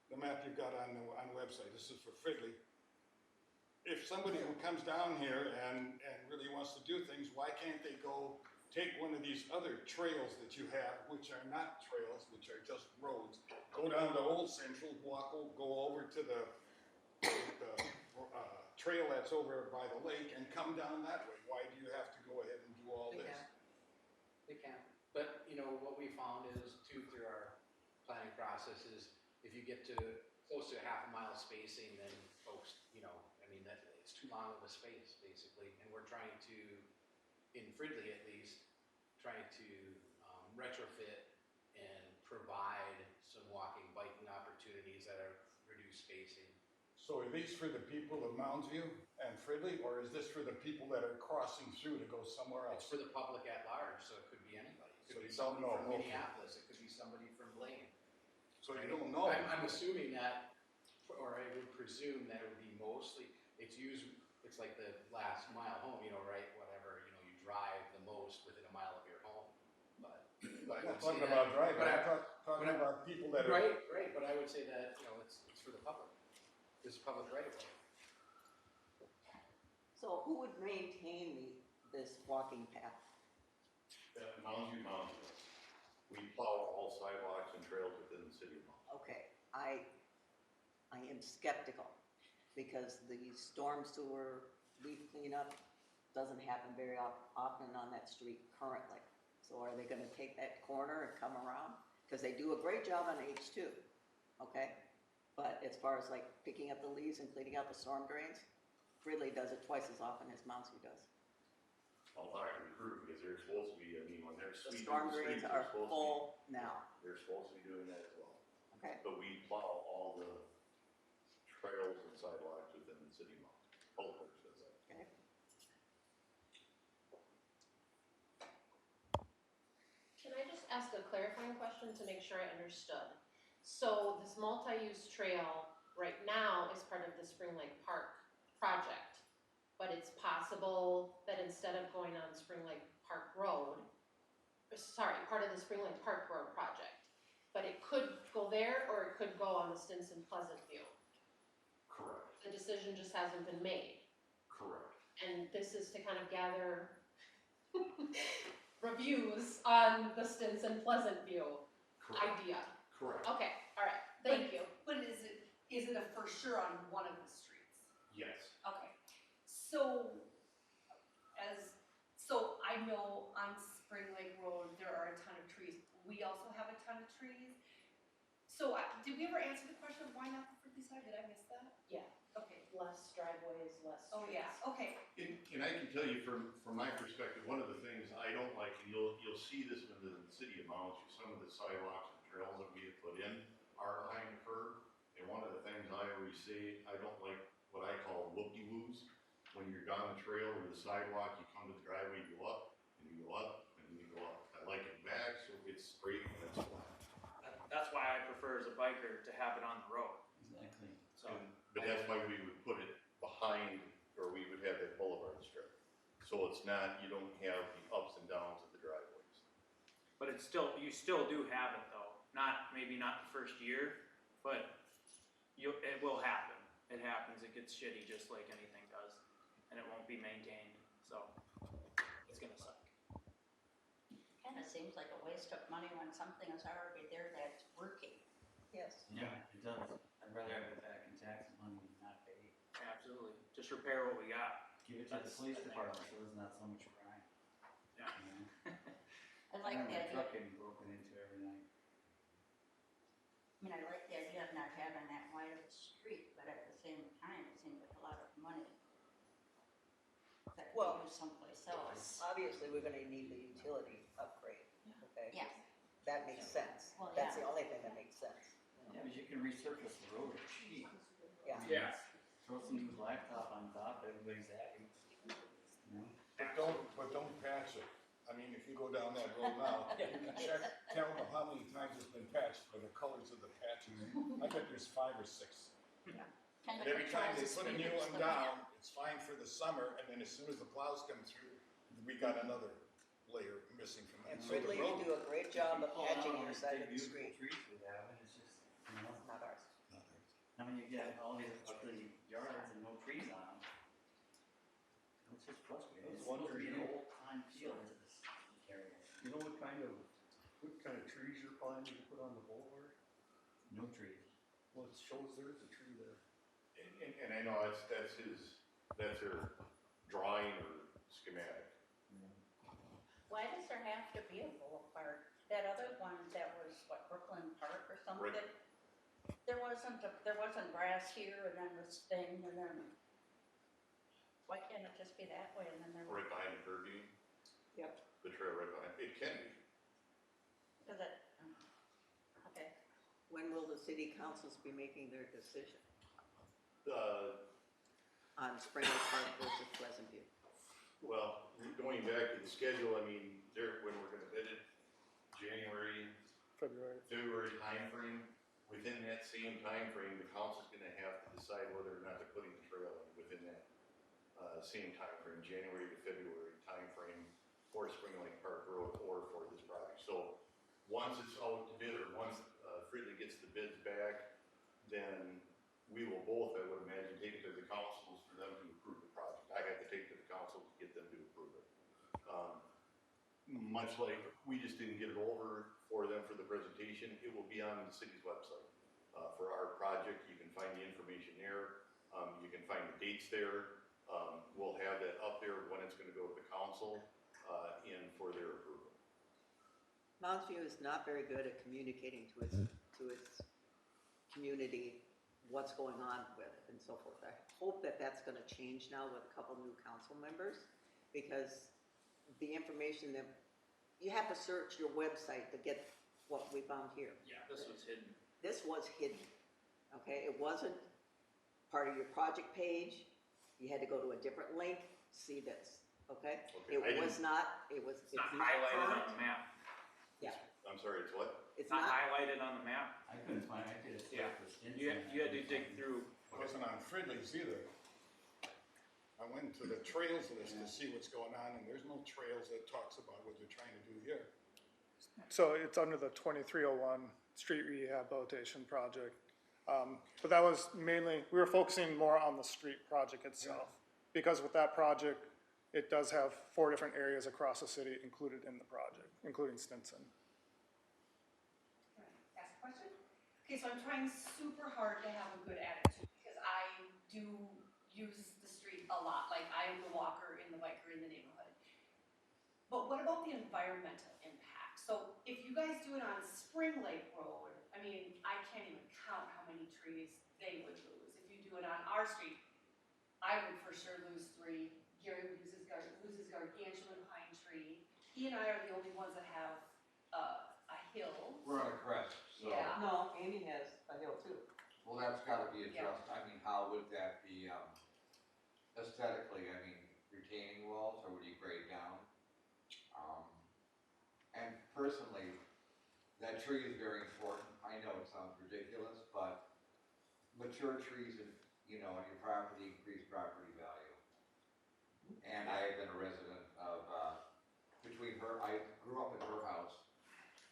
S11: the map you got on the website, this is for Fridley, if somebody who comes down here and really wants to do things, why can't they go take one of these other trails that you have, which are not trails, which are just roads, go down to Old Central, go over to the trail that's over by the lake and come down that way? Why do you have to go ahead and do all this?
S3: They can, but you know, what we found is too, through our planning process is, if you get to close to a half a mile spacing, then folks, you know, I mean, it's too long of a space, basically, and we're trying to, in Fridley at least, trying to retrofit and provide some walking, biking opportunities that are reduced spacing.
S11: So are these for the people of Moundsview and Fridley, or is this for the people that are crossing through to go somewhere
S3: It's
S11: else?
S3: for the public at large, so it could be anybody. It
S11: So
S3: could be
S11: you don't
S3: somebody
S11: know,
S3: from
S11: okay.
S3: Minneapolis, it could be somebody from Blaine.
S11: So you don't know.
S3: I'm assuming that, or I would presume that it would be mostly, it's like the last mile home, you know, right, whatever, you know, you drive the most within a mile of your home, but.
S11: I'm not talking about driving, I'm talking about people that are.
S3: Right, but I would say that, you know, it's for the public. This is public right of way.
S2: So who would maintain this walking path?
S4: Moundsview. We plow all sidewalks and trails within the city of Mounds.
S2: Okay, I am skeptical because the storm sewer leaf cleanup doesn't happen very often on that street currently. So are they gonna take that corner and come around? Because they do a great job on H2, okay? But as far as like picking up the leaves and cleaning out the storm drains, Fridley does it twice as often as Moundsview does.
S4: I'll talk to the crew because they're supposed to be, I mean, when they're
S2: The
S4: sweeping
S2: storm
S4: the
S2: drains
S4: streets,
S2: are full now,
S4: they're supposed to be doing that as well.
S2: okay?
S4: But we plow all the trails and sidewalks within the city of Mounds. Public Works does that.
S2: Okay.
S12: Can I just ask a clarifying question to make sure I understood? So this multi-use trail right now is part of the Spring Lake Park project, but it's possible that instead of going on Spring Lake Park Road, part of the Spring Lake Park Road project, but it could go there or it could go on the Stinson Pleasant View.
S4: Correct.
S12: The decision just hasn't been made.
S4: Correct.
S12: And this is to kind of gather reviews on the Stinson Pleasant View idea.
S4: Correct.
S12: Okay, all right, thank you.
S9: But is it a for sure on one of the streets?
S4: Yes.
S9: Okay, so I know on Spring Lake Road, there are a ton of trees. We also have a ton of trees. So did we ever answer the question of why not the Fridley side? Did I miss that?
S12: Yeah.
S9: Okay.
S12: Less driveways, less
S9: Oh,
S12: streets.
S9: yeah, okay.
S4: And I can tell you from my perspective, one of the things I don't like, and you'll see this in the city of Mounds, some of the sidewalks and trails that we have put in are behind the curb. And one of the things I always say, I don't like what I call whoopty-woos. When you're down the trail or the sidewalk, you come to the driveway, you go up, and you go up, and you go up. I like it back, so it's straight and it's flat.
S6: That's why I prefer as a biker to have it on the road.
S10: Exactly.
S6: So,
S4: But that's why we would put it behind, or we would have that boulevard strip. So it's not, you don't have the ups and downs of the driveways.
S6: but it's still, you still do have it though. Maybe not the first year, but it will happen. It happens, it gets shitty just like anything does, and it won't be maintained, so.
S3: It's
S6: it's gonna suck.
S5: Kinda seems like a waste of money when something is already there that's working.
S2: Yes.
S10: Yeah, it does. I'd rather have it back in tax money than not pay.
S6: Absolutely. Just repair what we got.
S10: Give it to the
S6: That's-
S10: police
S6: I think-
S10: department so there's not so much crime.
S6: Yeah.
S10: You know?
S5: I like the
S10: My
S5: idea,
S10: truck getting broken into every night.
S5: I mean, I like the idea of not having that wide of a street, but at the same time, it seems like a lot of money. That could
S2: Well,
S5: be used someplace else.
S2: Obviously, we're gonna need the utility upgrade, okay?
S5: Yes,
S2: That makes sense.
S5: Well,
S2: That's
S5: yeah.
S2: the only thing that makes sense.
S10: Yeah, but you can resurface the road cheap.
S2: Yeah.
S10: I mean,
S6: Yeah.
S10: Throw some new blacktop on top, everybody's happy. You know?
S11: But don't patch it. I mean, if you go down that road now, you can check, tell them how many times it's been patched for the colors of the patches. I bet there's 5 or 6.
S5: kind
S11: And
S5: of
S11: every time they
S5: controls the
S11: put a
S5: speed
S11: new
S5: it's
S11: one
S5: gonna
S11: down,
S5: have.
S11: it's fine for the summer, and then as soon as the plows come through, we got another layer missing from that.
S2: And
S11: So the
S2: Fridley,
S11: road-
S2: you do a great job of
S10: If you pull out
S2: patching
S10: all
S2: your
S10: these
S2: side
S10: big,
S2: of the
S10: beautiful
S2: street.
S10: trees we have, and it's just, you know,
S2: Not ours.
S10: I mean, you get all these ugly yards and no trees on them. It's just frustrating.
S13: I was
S10: It's supposed to be an
S13: wondering-
S10: old time feel to this area.
S13: You know what kind of trees you're planning to put on the boulevard?
S10: No trees.
S13: Well, it shows there's a tree there.
S4: And I know that's their drawing or schematic.
S5: Why does there have to be a boulevard? That other one that was, what, Brooklyn Park or something?
S4: Right.
S5: There wasn't grass here and then this thing and then, why can't it just be that way and then there?
S4: Right behind the curb, you mean?
S2: Yep.
S4: The trail right behind, it can be.
S5: Does it, okay.
S2: When will the city councils be making their decision on Springer Park versus Pleasant View?
S4: Well, going back to the schedule, I mean, when we're gonna bid it, January, February timeframe, within that same timeframe, the council's gonna have to decide whether or not they're putting the trail in within that, same timeframe, January to February timeframe for Spring Lake Park Road or for this project. So, once it's out to bid, or once, Fridley gets the bids back, then we will both, I would imagine, take it to the councils for them to approve the project. I have to take it to the council to get them to approve it. Much like we just didn't get it over for them for the presentation, it will be on the city's website. For our project, you can find the information there, you can find the dates there. We'll have that up there when it's gonna go to the council, and for their approval.
S2: Mounds View is not very good at communicating to its community what's going on with it and so forth. I hope that that's gonna change now with a couple new council members, because the information that, you have to search your website to get what we found here.
S6: Yeah, this was hidden.
S2: This was hidden, okay? It wasn't part of your project page. You had to go to a different link, see this, okay?
S4: Okay, I
S2: It was
S4: didn't-
S2: not,
S6: It's not highlighted on the map.
S4: I'm sorry, it's what?
S2: It's
S6: It's not
S2: not,
S6: highlighted on the map.
S10: I couldn't find, I did a
S6: Yeah.
S10: search for Stinson.
S6: You had to dig through.
S11: It wasn't on Fridley's either. I went to the trails list to see what's going on, and there's no trails that talks about what they're trying to do here.
S1: So it's under the 2301 street rehabilitation project. But that was mainly, we were focusing more on the street project itself. Because with that project, it does have 4 different areas across the city included in the project, including Stinson.
S7: Can I ask a question? Okay, so I'm trying super hard to have a good attitude because I do use the street a lot. Like I am the walker and the biker in the neighborhood. But what about the environmental impact? So if you guys do it on Spring Lake Road, I mean, I can't even count how many trees they would lose. If you do it on our street, I would for sure lose 3. Gary would lose his gargantuan pine tree. He and I are the only ones that have a hill.
S14: We're on a crest, so,
S7: Yeah.
S2: no, Amy has a hill too.
S14: well, that's gotta be
S7: Yeah.
S14: addressed. I mean, how would that be, aesthetically, I mean, retaining walls, or would you grade down? And personally, that tree is very important. I know it sounds ridiculous, but mature trees and, you know, on your property increase property value. And I have been a resident of, I grew up in her house.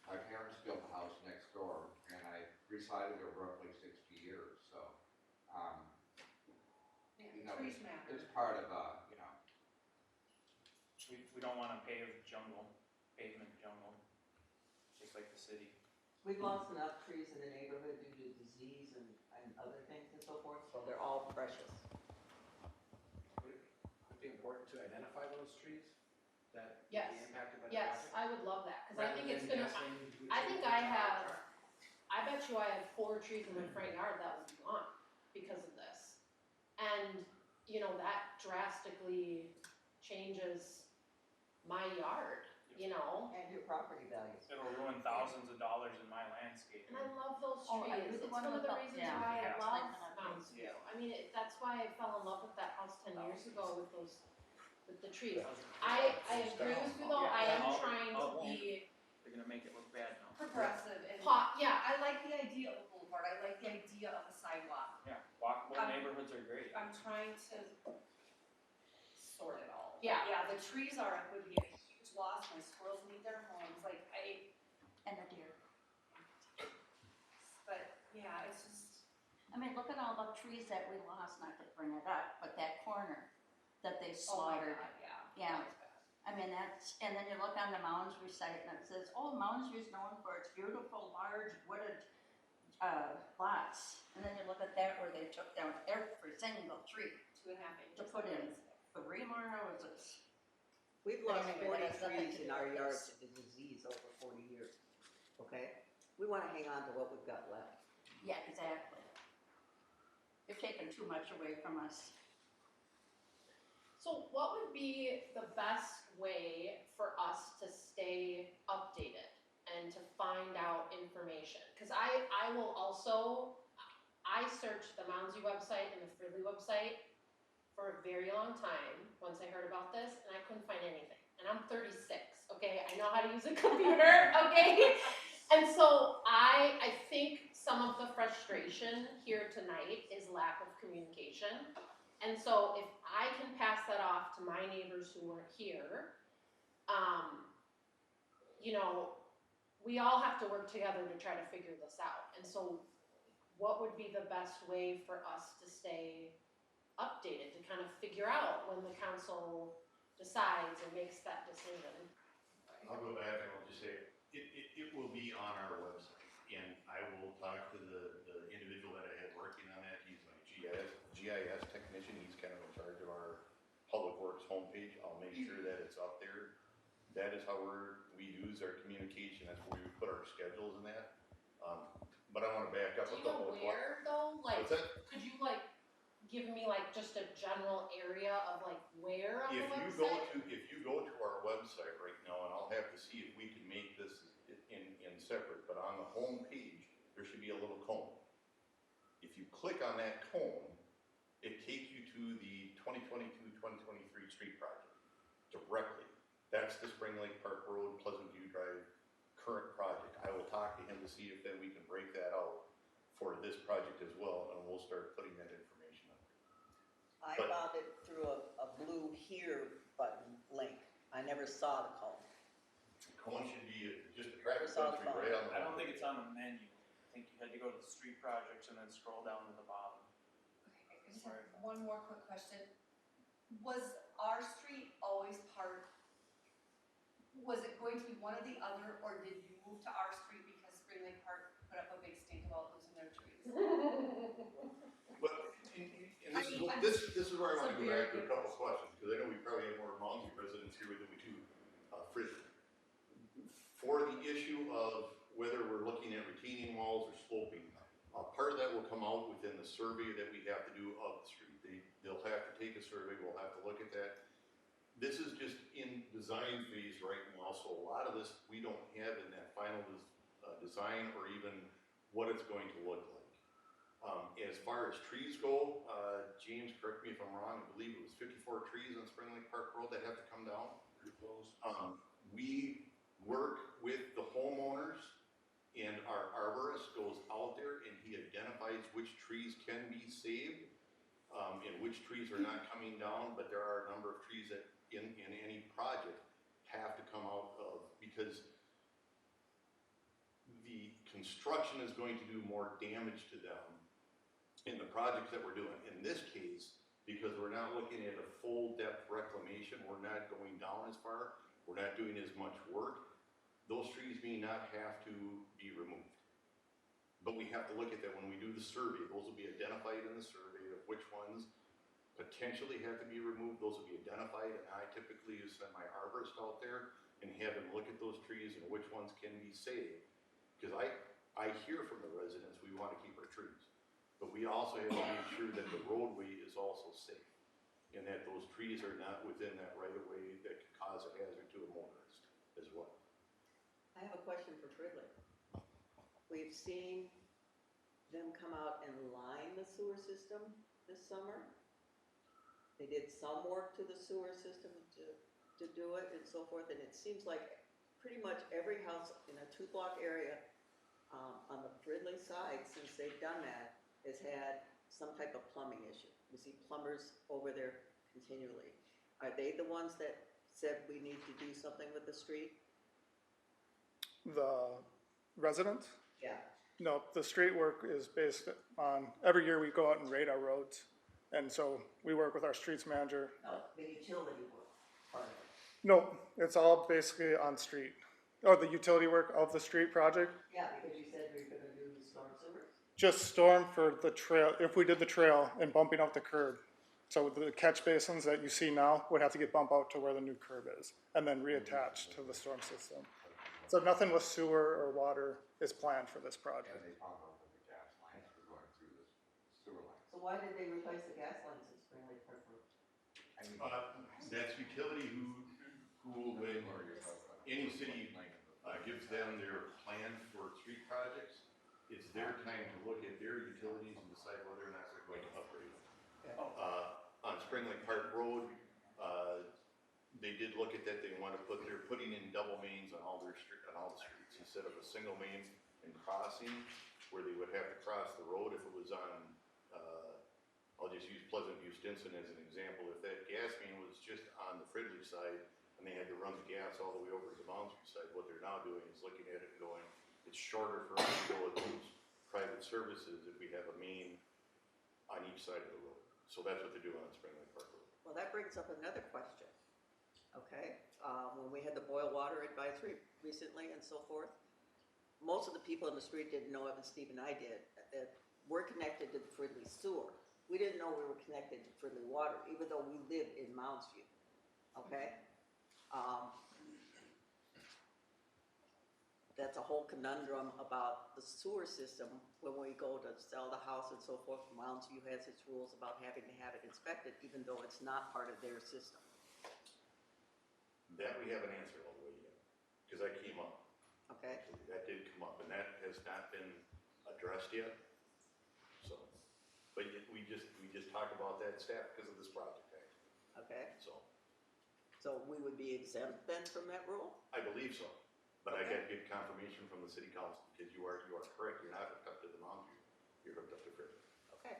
S14: My parents built a house next door, and I resided there roughly 60 years, so, you know,
S7: Trees matter.
S14: it's part of, you know,
S6: We don't wanna pavement jungle, just like the city.
S2: We've lost enough trees in the neighborhood due to disease and other things and so forth, so they're all precious.
S3: Would it be important to identify those trees that would
S12: Yes.
S3: be impacted by the
S12: Yes,
S3: project?
S12: I would love that, cause I
S3: Rather
S12: think it's
S3: than
S12: gonna,
S3: guessing which
S12: I
S3: is
S12: think
S3: which
S12: I
S3: are
S12: have,
S3: which are.
S12: I bet you I have 4 trees in my front yard that will be gone because of this. And, you know, that drastically changes my yard, you know?
S2: And your property values.
S6: It'll ruin thousands of dollars in my landscape.
S12: And I love those
S5: Oh, are
S12: trees.
S5: you the
S12: It's
S5: one
S12: one of
S5: with
S12: the
S5: the-
S12: reasons
S5: yeah.
S12: why I
S6: Yeah.
S12: love
S5: Sleeping on
S12: Mounds
S6: trees.
S12: View. I mean, that's why I fell in love with that house 10 years ago with the trees. I agree with you though, I am
S6: Yeah.
S12: trying to
S6: I'll-
S12: be
S6: They're gonna make it look bad now.
S9: Progressive and.
S12: yeah,
S9: I like the idea of a boulevard, I like the idea of a sidewalk.
S6: Yeah, walkable
S9: Um,
S6: neighborhoods are great.
S9: I'm trying to sort it all.
S12: Yeah.
S9: Yeah, the trees would be a huge loss, my squirrels need their homes, like
S5: And the deer.
S9: but yeah, it's just.
S5: I mean, look at all the trees that we lost, not to bring it up, but that corner that they slaughtered.
S9: Oh my God, yeah.
S5: Yeah.
S9: That was bad.
S5: I mean, and then you look on the Mounds site and it says, oh, Mounds is known for its beautiful, large wooded lots. And then you look at that where they took down every single tree
S9: 2.5 acres.
S5: to put in 3 more houses.
S2: We've lost
S5: Anyway,
S2: 40
S5: that has nothing
S2: trees
S5: to
S2: in
S5: do
S2: our
S5: with
S2: yard
S5: this.
S2: to the disease over 40 years, okay? We wanna hang on to what we've got left.
S5: Yeah, exactly. You're taking too much away from us.
S12: So what would be the best way for us to stay updated and to find out information? Because I will also, I searched the Moundsview website and the Fridley website for a very long time once I heard about this, and I couldn't find anything. And I'm 36, okay? I know how to use a computer, okay? And so I think some of the frustration here tonight is lack of communication. And so if I can pass that off to my neighbors who weren't here, you know, we all have to work together to try to figure this out. And so what would be the best way for us to stay updated, to kind of figure out when the council decides and makes that decision?
S4: I'll go back and I'll just say, it will be on our website, and I will talk to the individual that I had working on that. He's my GIS technician, he's kind of in charge of our Public Works homepage. I'll make sure that it's up there. That is how we use our communication, that's where we put our schedules and that. But I wanna back up
S12: Do
S4: a
S12: you know
S4: couple of.
S12: where though? Like,
S4: What's that?
S12: could you like give me like just a general area of like where on the website?
S4: If you go to our website right now, and I'll have to see if we can make this in separate, but on the home page, there should be a little cone. If you click on that cone, it takes you to the 2022-2023 street project directly. That's the Spring Lake Park Road, Pleasant View Drive current project. I will talk to him to see if then we can break that out for this project as well, and we'll start putting that information up.
S2: I
S4: But-
S2: found it through a blue here button link. I never saw the cone.
S4: Cone should be just a traffic
S2: Saw the
S4: entry right on the.
S6: I don't think it's on the menu. I think you had to go to the street projects and then scroll down to the bottom.
S9: Okay, I just have one more quick question. Was our street always was it going to be one or the other, or did you move to our street because Spring Lake Park put up a big stink about losing their trees?
S4: But, and this is where I want to go back to a couple of questions, because I know we probably have more Moundsview residents here than we do Fridley. For the issue of whether we're looking at retaining walls or sloping, part of that will come out within the survey that we have to do of the street. They'll have to take a survey, we'll have to look at that. This is just in design phase right now, so a lot of this we don't have in that final design or even what it's going to look like. As far as trees go, James, correct me if I'm wrong, I believe it was 54 trees on Spring Lake Park Road that have to come down.
S11: Pretty close.
S4: We work with the homeowners, and our arborist goes out there and he identifies which trees can be saved and which trees are not coming down, but there are a number of trees that in any project have to come out of, because the construction is going to do more damage to them in the projects that we're doing. In this case, because we're not looking at a full depth reclamation, we're not going down as far, we're not doing as much work. Those trees may not have to be removed. But we have to look at that when we do the survey, those will be identified in the survey of which ones potentially have to be removed, those will be identified, and I typically send my arborist out there and have him look at those trees and which ones can be saved. Because I hear from the residents, we want to keep our trees. But we also have to make sure that the roadway is also safe, and that those trees are not within that right of way that could cause a hazard to a motorist as well.
S2: I have a question for Fridley. We've seen them come out and line the sewer system this summer. They did some work to the sewer system to do it and so forth, and it seems like pretty much every house in a 2-block area on the Fridley side, since they've done that, has had some type of plumbing issue. We see plumbers over there continually. Are they the ones that said we need to do something with the street?
S1: The residents?
S2: Yeah.
S1: No, the street work is based on, every year we go out and rate our roads. And so we work with our streets manager.
S2: No, the utility work part of it.
S1: No, it's all basically on street. Or the utility work of the street project.
S2: Yeah, because you said we were gonna do the storm sewers.
S1: Just storm for the trail, if we did the trail and bumping out the curb. So the catch basins that you see now would have to get bumped out to where the new curb is and then reattached to the storm system. So nothing with sewer or water is planned for this project.
S14: And they found out that the gas lines were going through the sewer lines.
S2: So why did they replace the gas lines at Spring Lake Park Road?
S4: That's utility when any city gives them their plan for street projects, it's their time to look at their utilities and decide whether or not they're going to upgrade them. On Spring Lake Park Road, they did look at that. They're putting in double mains on all the streets instead of a single main and crossing where they would have to cross the road if it was on. I'll just use Pleasant View Stinson as an example. If that gas main was just on the Fridley side and they had to run the gas all the way over to the Mounds side, what they're now doing is looking at it and going, it's shorter for us to go with those private services if we have a main on each side of the road. So that's what they're doing on Spring Lake Park Road.
S2: Well, that brings up another question. Okay, when we had the boil water advisory recently and so forth, most of the people in the street didn't know it, and Steve and I did, that we're connected to the Fridley sewer. We didn't know we were connected to Fridley water, even though we live in Mounds View. Okay? That's a whole conundrum about the sewer system when we go to sell the house and so forth. Mounds View has its rules about having to have it inspected, even though it's not part of their system.
S4: That we haven't answered all the way yet, because that came up.
S2: Okay?
S4: That did come up, and that has not been addressed yet. So, but we just talk about that staff because of this project, actually.
S2: Okay?
S4: So
S2: we would be exempt then from that rule?
S4: I believe so, but I got to get confirmation from the city council because you are correct. You're not hooked up to the Mounds View. You're hooked up to Fridley.
S2: Okay.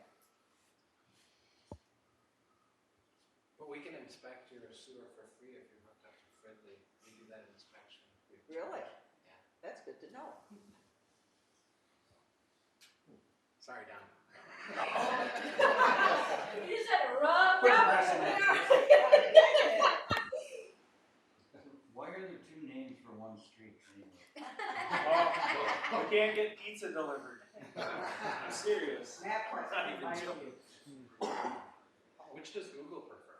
S3: But we can inspect your sewer for free if you're hooked up to Fridley. We do that inspection.
S2: Really?
S3: Yeah.
S2: That's good to know.
S3: Sorry, Don.
S5: You just had to rub.
S10: Why are there two names for one street anyway?
S6: Oh, we can't get pizza delivered. I'm serious.
S2: Matt
S6: Not even joking.
S3: Which does Google prefer?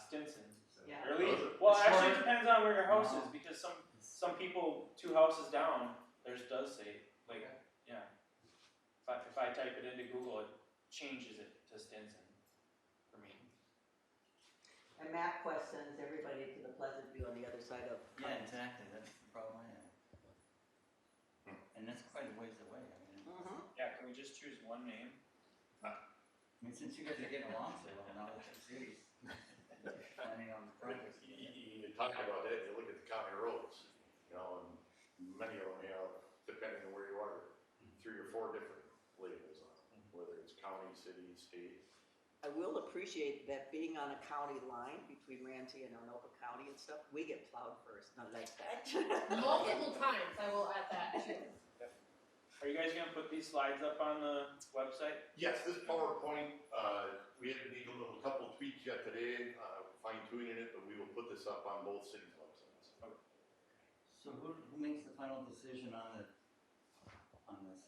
S6: Stinson.
S2: Yeah.
S6: Really? Well, actually, it depends on where your house is because some people 2 houses down, theirs does say like yeah. If I type it into Google, it changes it to Stinson for me.
S2: And MapQuest sends everybody to the Pleasant View on the other side of.
S10: Yeah, exactly, that's the problem I have. And that's quite a ways away, I mean.
S6: Yeah, can we just choose one name?
S10: I mean, since you guys are getting along so well, now it's serious. Planning on the project.
S4: You talk about that, you look at the county roads, and many of them have, depending on where you are, 3 or 4 different labels on them, whether it's county, city, state.
S2: I will appreciate that being on a county line between Ramsey and Anoka County and stuff, we get plowed first, not like that.
S12: Multiple times, I will add that too.
S6: Are you guys gonna put these slides up on the website?
S4: Yes, this PowerPoint, we had to make a couple tweaks yet today, fine tuning it, but we will put this up on both cities' websites.
S10: So who makes the final decision on this? I mean,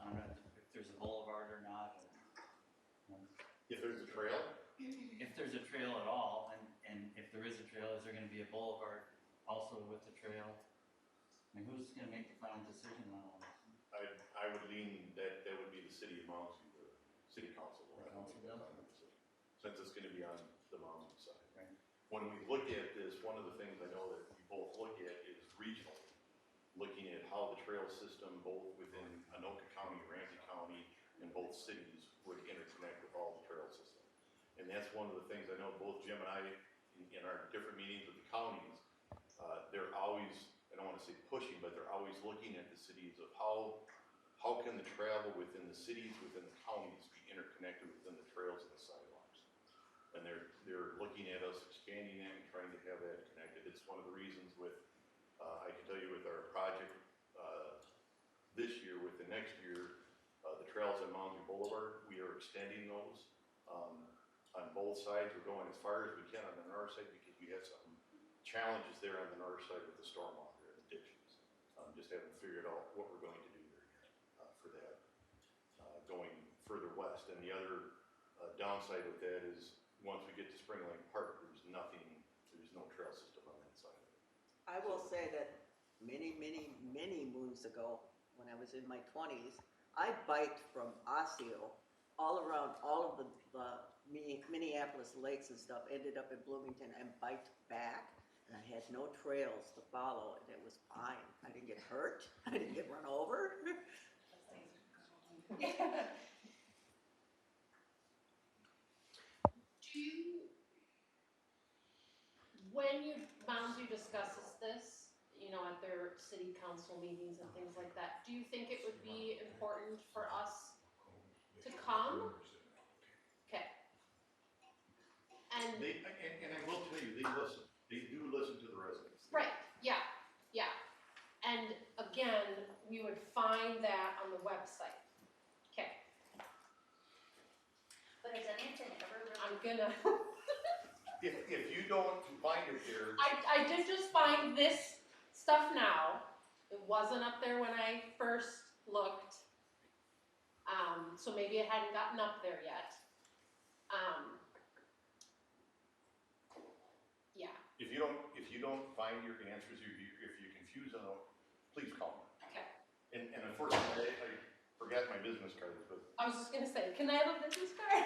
S10: on if there's a boulevard or not, or,
S4: If there's a trail,
S10: if there's a trail at all, and if there is a trail, is there gonna be a boulevard also with the trail? I mean, who's gonna make the final decision on all this?
S4: I would lean that would be the city of Mounds, the city council will have to make that final decision, since it's gonna be on the Mounds side.
S10: Right.
S4: When we look at this, one of the things I know that we both look at is regional, looking at how the trail system, both within Anoka County, Ramsey County, and both cities would interconnect with all the trail system. And that's one of the things I know both Jim and I, in our different meetings with the counties, they're always, I don't wanna say pushing, but they're always looking at the cities of how can the travel within the cities, within the counties be interconnected within the trails and the sidewalks? And they're looking at us expanding that and trying to have that connected. It's one of the reasons with, I can tell you with our project, this year, with the next year, the trails on Mounds Boulevard, we are extending those, on both sides. We're going as far as we can on the north side because we have some challenges there on the north side with the stormwater and the ditches. Just haven't figured out what we're going to do there yet, for that, going further west. And the other, downside with that is, once we get to Spring Lake Park, there's no trail system on that side of it.
S2: I will say that many moons ago, when I was in my 20s, I biked from Osseo all around all of the Minneapolis lakes and stuff, ended up in Bloomington and biked back, and I had no trails to follow, and it was fine. I didn't get hurt, I didn't get run over.
S12: When Mounds discusses this, you know, at their city council meetings and things like that, do you think it would be important for us to come? Okay. And
S4: I will tell you, they listen. They do listen to the residents.
S12: right, yeah. And again, we would find that on the website. Okay.
S5: But has anything ever really?
S12: I'm gonna.
S4: If you don't find it there,
S12: I did just find this stuff now. It wasn't up there when I first looked. So maybe it hadn't gotten up there yet. Yeah.
S4: if you don't find your answers, if you're confused on it, please call me.
S12: Okay.
S4: And unfortunately, I forgot my business cards, but
S12: I was just gonna say, can I have a business card?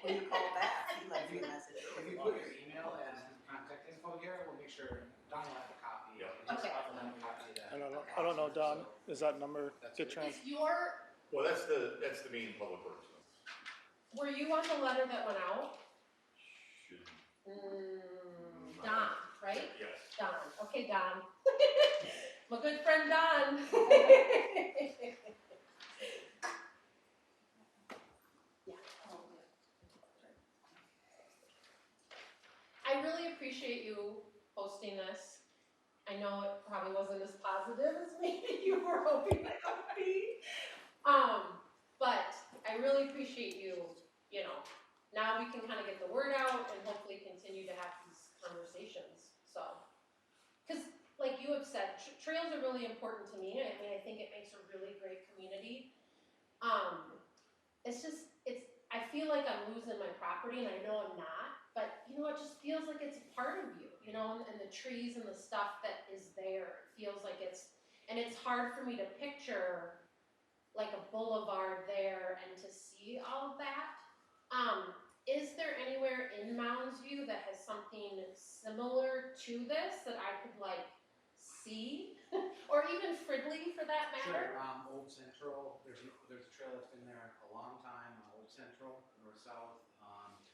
S2: When you call back, he left you a message.
S3: If you put your email and contact info here, we'll make sure Don will have a copy.
S4: Yeah.
S3: Just
S12: Okay.
S3: offer them a copy of that.
S1: I don't know, Don, is that number get trans?
S12: Is your,
S4: well, that's the main public works.
S12: were you on the letter that went out?
S4: Should
S12: Don, right?
S4: yes.
S12: Don, okay, Don. My good friend Don. Yeah. I really appreciate you posting this. I know it probably wasn't as positive as maybe you were hoping it would be. But I really appreciate you, you know, now we can kind of get the word out and hopefully continue to have these conversations, so. Because like you have said, trails are really important to me. I mean, I think it makes a really great community. I feel like I'm losing my property and I know I'm not, but you know, it just feels like it's a part of you, you know, and the trees and the stuff that is there, it feels like it's hard for me to picture like a boulevard there and to see all of that. Is there anywhere in Mounds View that has something similar to this that I could like see? Or even Fridley for that matter?
S3: Sure, Old Central, there's a trail that's been there a long time, Old Central, north-south.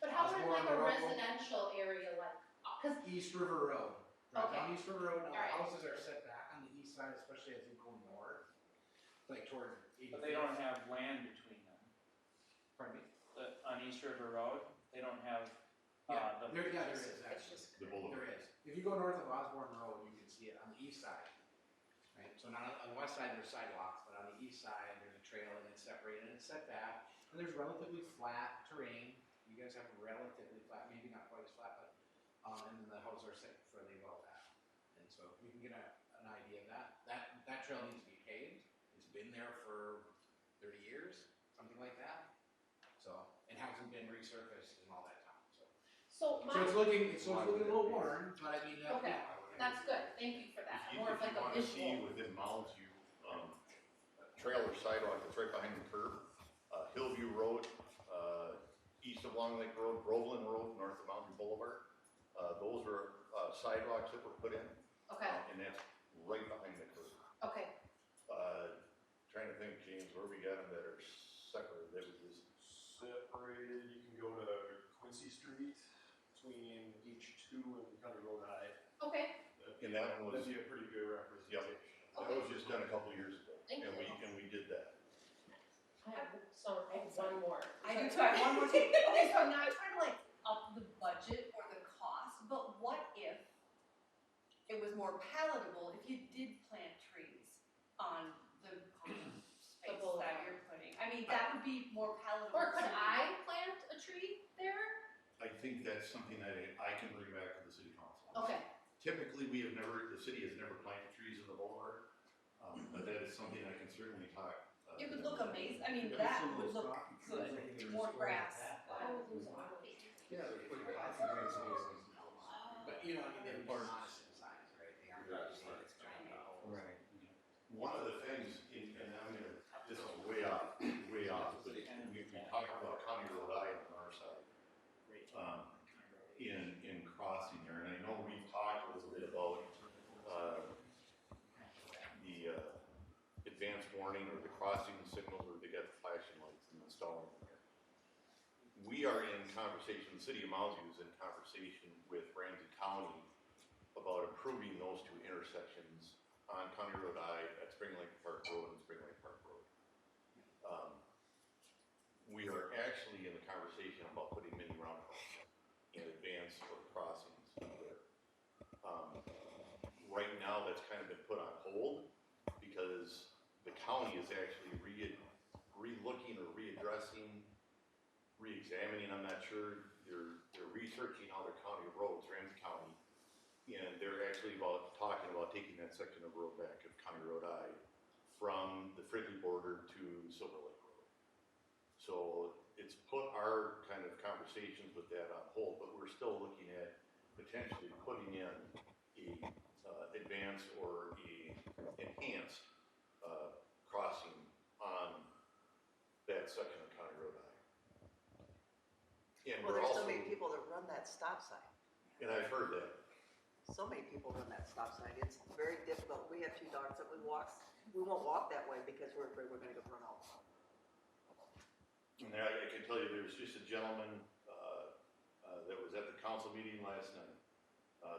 S12: But how about like a
S3: Osborne Road,
S12: residential area like, cause,
S3: East River Road. Drive
S12: Okay.
S3: down East River Road, now the
S12: Alright.
S3: houses are set back on the east side, especially as you go north, like toward 85th.
S6: But they don't have land between them.
S3: Pardon me?
S6: On East River Road, they don't have,
S3: There is
S12: it's
S3: actually.
S12: just,
S4: The boulevard.
S3: There is. If you go north of Osborne Road, you can see it on the east side. Right, so not on the west side there's sidewalks, but on the the east side, there's a trail and it's separated and it's set back, and there's relatively flat terrain. You guys have relatively flat, maybe not quite as flat, but, and then the houses are set fairly well back. And so we can get an idea of that trail needs to be paved. It's been there for 30 years, something like that. So, and hasn't been resurfaced in all that time, so.
S12: So
S3: So it's looking a little worn, but I mean,
S12: Okay.
S3: yeah.
S12: That's good, thank you for that,
S4: If you,
S12: more of
S4: if you
S12: like a
S4: wanna see
S12: visual.
S4: within Mounds, trailer sidewalk that's right behind the curb, Hillview Road, east of Long Lake Road, Groveland Road, north of Mountain Boulevard. Those were sidewalks that were put in,
S12: Okay,
S4: and that's right behind the curb.
S12: okay,
S4: Trying to think, James, where we got them that are separate, that we just,
S13: Separated, you can go to Quincy Street between H2 and County Road High.
S12: okay,
S4: and that one was,
S13: That'd be a pretty good representation.
S4: that was just done a couple years ago,
S12: Thank
S4: and
S12: you.
S4: we did that.
S12: I have one more.
S9: I do too, I have one more thing. Okay, so I'm not trying to like up the budget or the cost, but what if it was more palatable if you did plant trees on the common space that
S12: boulevard.
S9: you're putting? I mean, that would be more palatable.
S12: Or could
S9: to me.
S12: I plant a tree there?
S4: I think that's something that I can bring back to the city council.
S12: Okay,
S4: Typically, the city has never planted trees in the boulevard, but that is something I can certainly talk.
S9: It would look amazing, I mean, that would look good, more grass.
S12: I will lose all of it.
S13: Yeah, they're putting coffee greens in.
S3: But you know, I mean, they're modest in size, right? They aren't just like giant apples.
S10: Right.
S4: One of the things, and I'm gonna, this is way off, but we talked about County Road I on our side. In crossing there, and I know we've talked a little bit about, the, advanced warning or the crossing signals where they got the flashing lights and installing them here. We are in conversation, the city of Mounds is in conversation with Ramsey County about approving those two intersections on County Road I at Spring Lake Park Road and Spring Lake Park Road. We are actually in the conversation about putting mini roundabouts in advance of the crossings there. Right now, that's kind of been put on hold because the county is actually re-looking or readdressing, re-examining, I'm not sure, they're researching other county roads, Ramsey County, and they're actually talking about taking that section of road back of County Road I from the Fridley border to Silver Lake Road. So it's put our kind of conversations with that on hold, but we're still looking at potentially putting in a advanced or a enhanced crossing on that section of County Road I. And
S2: Well,
S4: we're
S2: there's
S4: also,
S2: so many people that run that stop sign.
S4: and I've heard that,
S2: So many people run that stop sign. It's very difficult. We have 2 dogs that we won't walk that way because we're afraid we're gonna get run over.
S4: and I can tell you, there was just a gentleman that was at the council meeting last night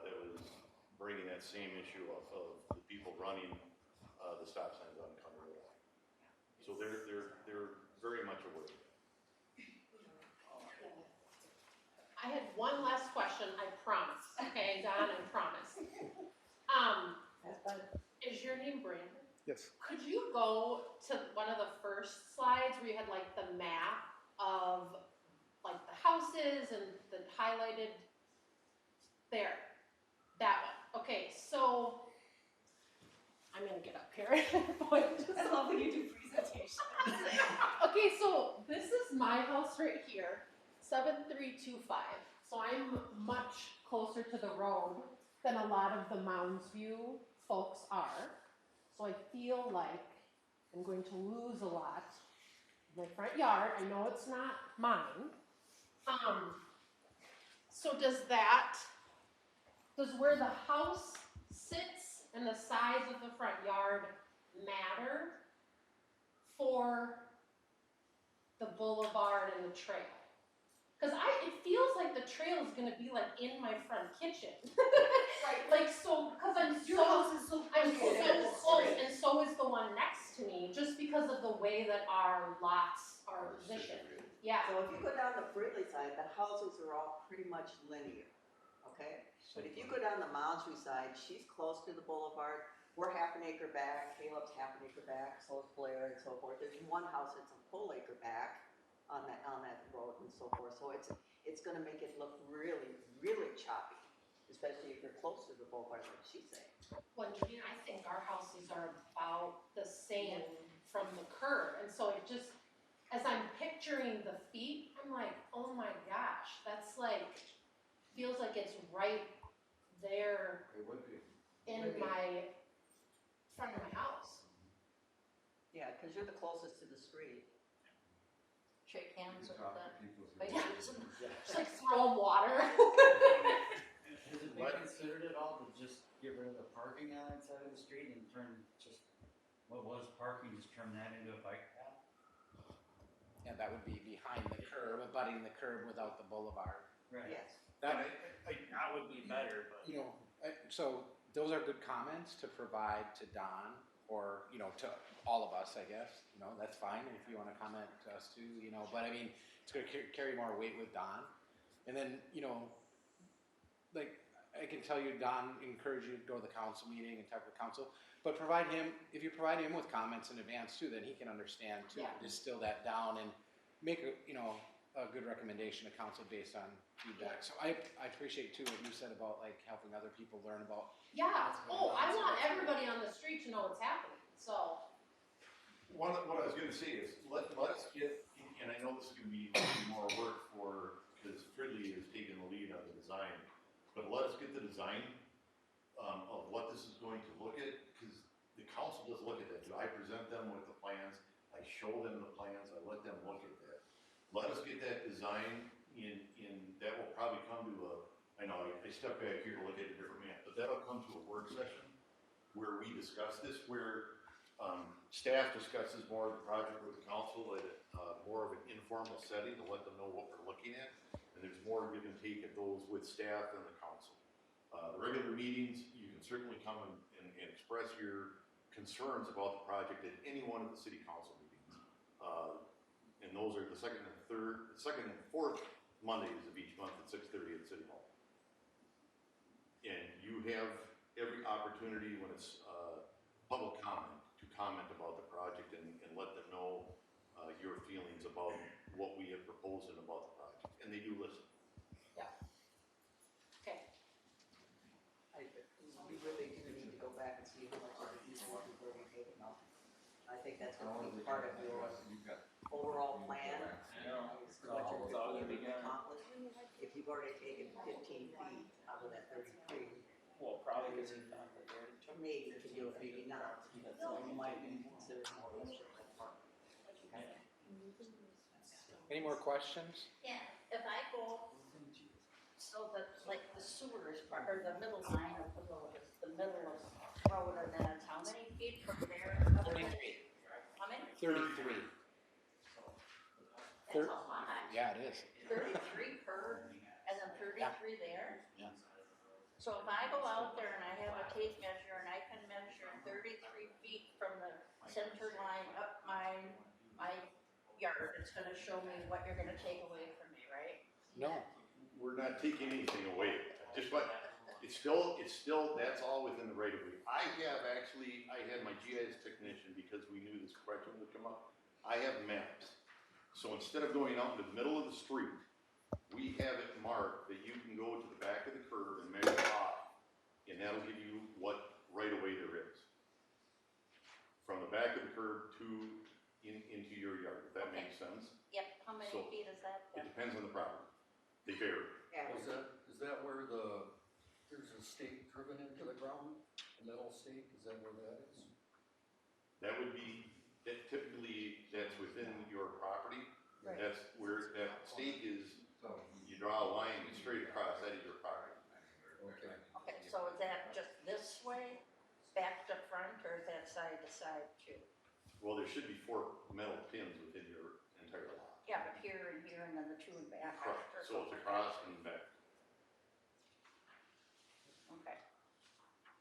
S4: that was bringing that same issue of the people running the stop signs on County Road. So they're very much aware of that.
S12: I had one last question, I promise, okay, Don, I promise. Is your name Brandon?
S1: Yes.
S12: Could you go to one of the first slides where you had like the map of like the houses and the highlighted, there, that one. Okay, so, I'm gonna get up here.
S9: I love when you do presentations.
S12: Okay, so this is my house right here, 7325. So I'm much closer to the road than a lot of the Mounds View folks are. So I feel like I'm going to lose a lot in my front yard. I know it's not mine. So does where the house sits and the size of the front yard matter for the boulevard and the trail? Because it feels like the trail is gonna be like in my front kitchen.
S9: Right.
S12: Like, so, because
S9: Your house is so
S12: I'm
S9: close.
S12: so close, and so is the one next to me, just because of the way that our lots are positioned. Yeah,
S2: So if you go down the Fridley side, the houses are all pretty much linear, okay? But if you go down the Mounds side, she's close to the boulevard. we're half an acre back, Caleb's half an acre back, so is Blair and so forth. There's one house that's a full acre back on that road and so forth, so it's gonna make it look really, really choppy, especially if you're close to the boulevard, like she's saying.
S12: Well, Judy, I think our houses are about the same from the curb, and so it just, as I'm picturing the feet, I'm like, oh my gosh, that's like, feels like it's right there
S14: It would be.
S12: in my, front of my house.
S2: Yeah, cause you're the closest to the street.
S5: Shake hands with
S14: Talk to
S5: that.
S14: people who-
S12: Like, just like throw 'em water.
S10: Has it been
S3: What?
S10: considered at all to just get rid of the parking on that side of the street and turn just, what was parking, just turn that into a bike path?
S3: Yeah, that would be behind the curb, abutting the curb without the boulevard.
S10: Right.
S2: Yes.
S3: That,
S6: That would be better, but.
S3: you know, so those are good comments to provide to Don or, you know, to all of us, I guess. You know, that's fine if you want to comment to us too, you know, but I mean, it's going to carry more weight with Don. And then, you know, like, I can tell you, Don encouraged you to go to the council meeting and talk with council, but if you provide him with comments in advance too, then he can understand too,
S12: Yeah.
S3: distill that down and make a, you know, a good recommendation to council based on feedback. So I appreciate too what you said about like helping other people learn about.
S12: Yeah, oh, I want everybody on the street to know what's happening, so.
S4: What I was gonna say is, let us get, and I know this is gonna be more work because Fridley is taking the lead on the design, but let us get the design of what this is going to look at, because the council does look at that. I present them with the plans, I show them the plans, I let them look at that. Let us get that design in that will probably come to I know I stepped back here to look at a different map, but that'll come to a work session where we discuss this, where staff discusses more of the project with the council at more of an informal setting to let them know what we're looking at. And there's more give and take at those with staff and the council. The regular meetings, you can certainly come and express your concerns about the project at any one of the city council meetings. And those are the second and fourth Mondays of each month at 6:30 at City Hall. And you have every opportunity when it's public comment to comment about the project and let them know your feelings about what we have proposed and about the project. And they do listen.
S12: Yeah. Okay.
S2: We really do need to go back and see how much of these more people are taking up. I think that's gonna be part of your overall plan. Is what you're going to accomplish. If you've already taken 15 feet out of that 33,
S6: Well, probably because he found that
S2: maybe you can do it, maybe not. So you might be considering.
S3: Any more questions?
S5: Yeah, if I go, so that, like, the sewer is part, or the middle line of the road is the middle of the road, and then it's how many feet from there?
S3: 33.
S5: How many?
S3: 33.
S5: That's a lot.
S3: Yeah, it is.
S5: 33 per, and then 33 there?
S3: Yeah.
S5: So if I go out there and I have a tape measure and I can measure 33 feet from the center line up my yard, it's gonna show me what you're gonna take away from me, right?
S3: No.
S4: We're not taking anything away. Just but it's still, that's all within the right of way. I had my GIS technician, because we knew this question would come up, I have maps. So instead of going out in the middle of the street, we have it marked that you can go to the back of the curb and measure off, and that'll give you what right of way there is. From the back of the curb into your yard, if that makes sense.
S5: Yep, how many
S4: So,
S5: feet is that?
S4: It depends on the property. They vary.
S8: Is that where there's a stake driven into the ground, a metal stake, is that where that is?
S4: That would be, typically, that's within your property.
S5: Right.
S4: That's where that stake is, you draw a line straight across, that is your property.
S8: Okay.
S5: Okay, so is that just this way, back to front, or is that side to side too?
S4: Well, there should be 4 metal pins within your entire lot.
S5: Yeah, but here, and then the 2 in back.
S4: Correct, so it's across and back.
S5: Okay.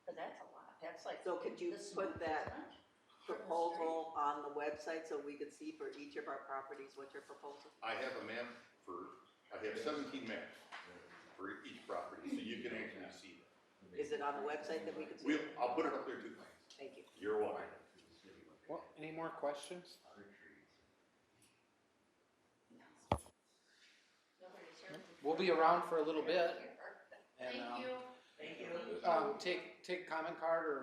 S5: But that's a lot, that's like.
S2: So could you
S5: this
S2: put
S5: much,
S2: that
S5: isn't it?
S2: proposal on the website so we could see for each of our properties what you're proposing?
S4: I have a map I have 17 maps for each property, so you can actually see that.
S2: Is it on the website that we could see?
S4: I'll put it up there too.
S3: more questions? We'll be around for a little bit. And,
S12: Thank you.
S3: take comment card or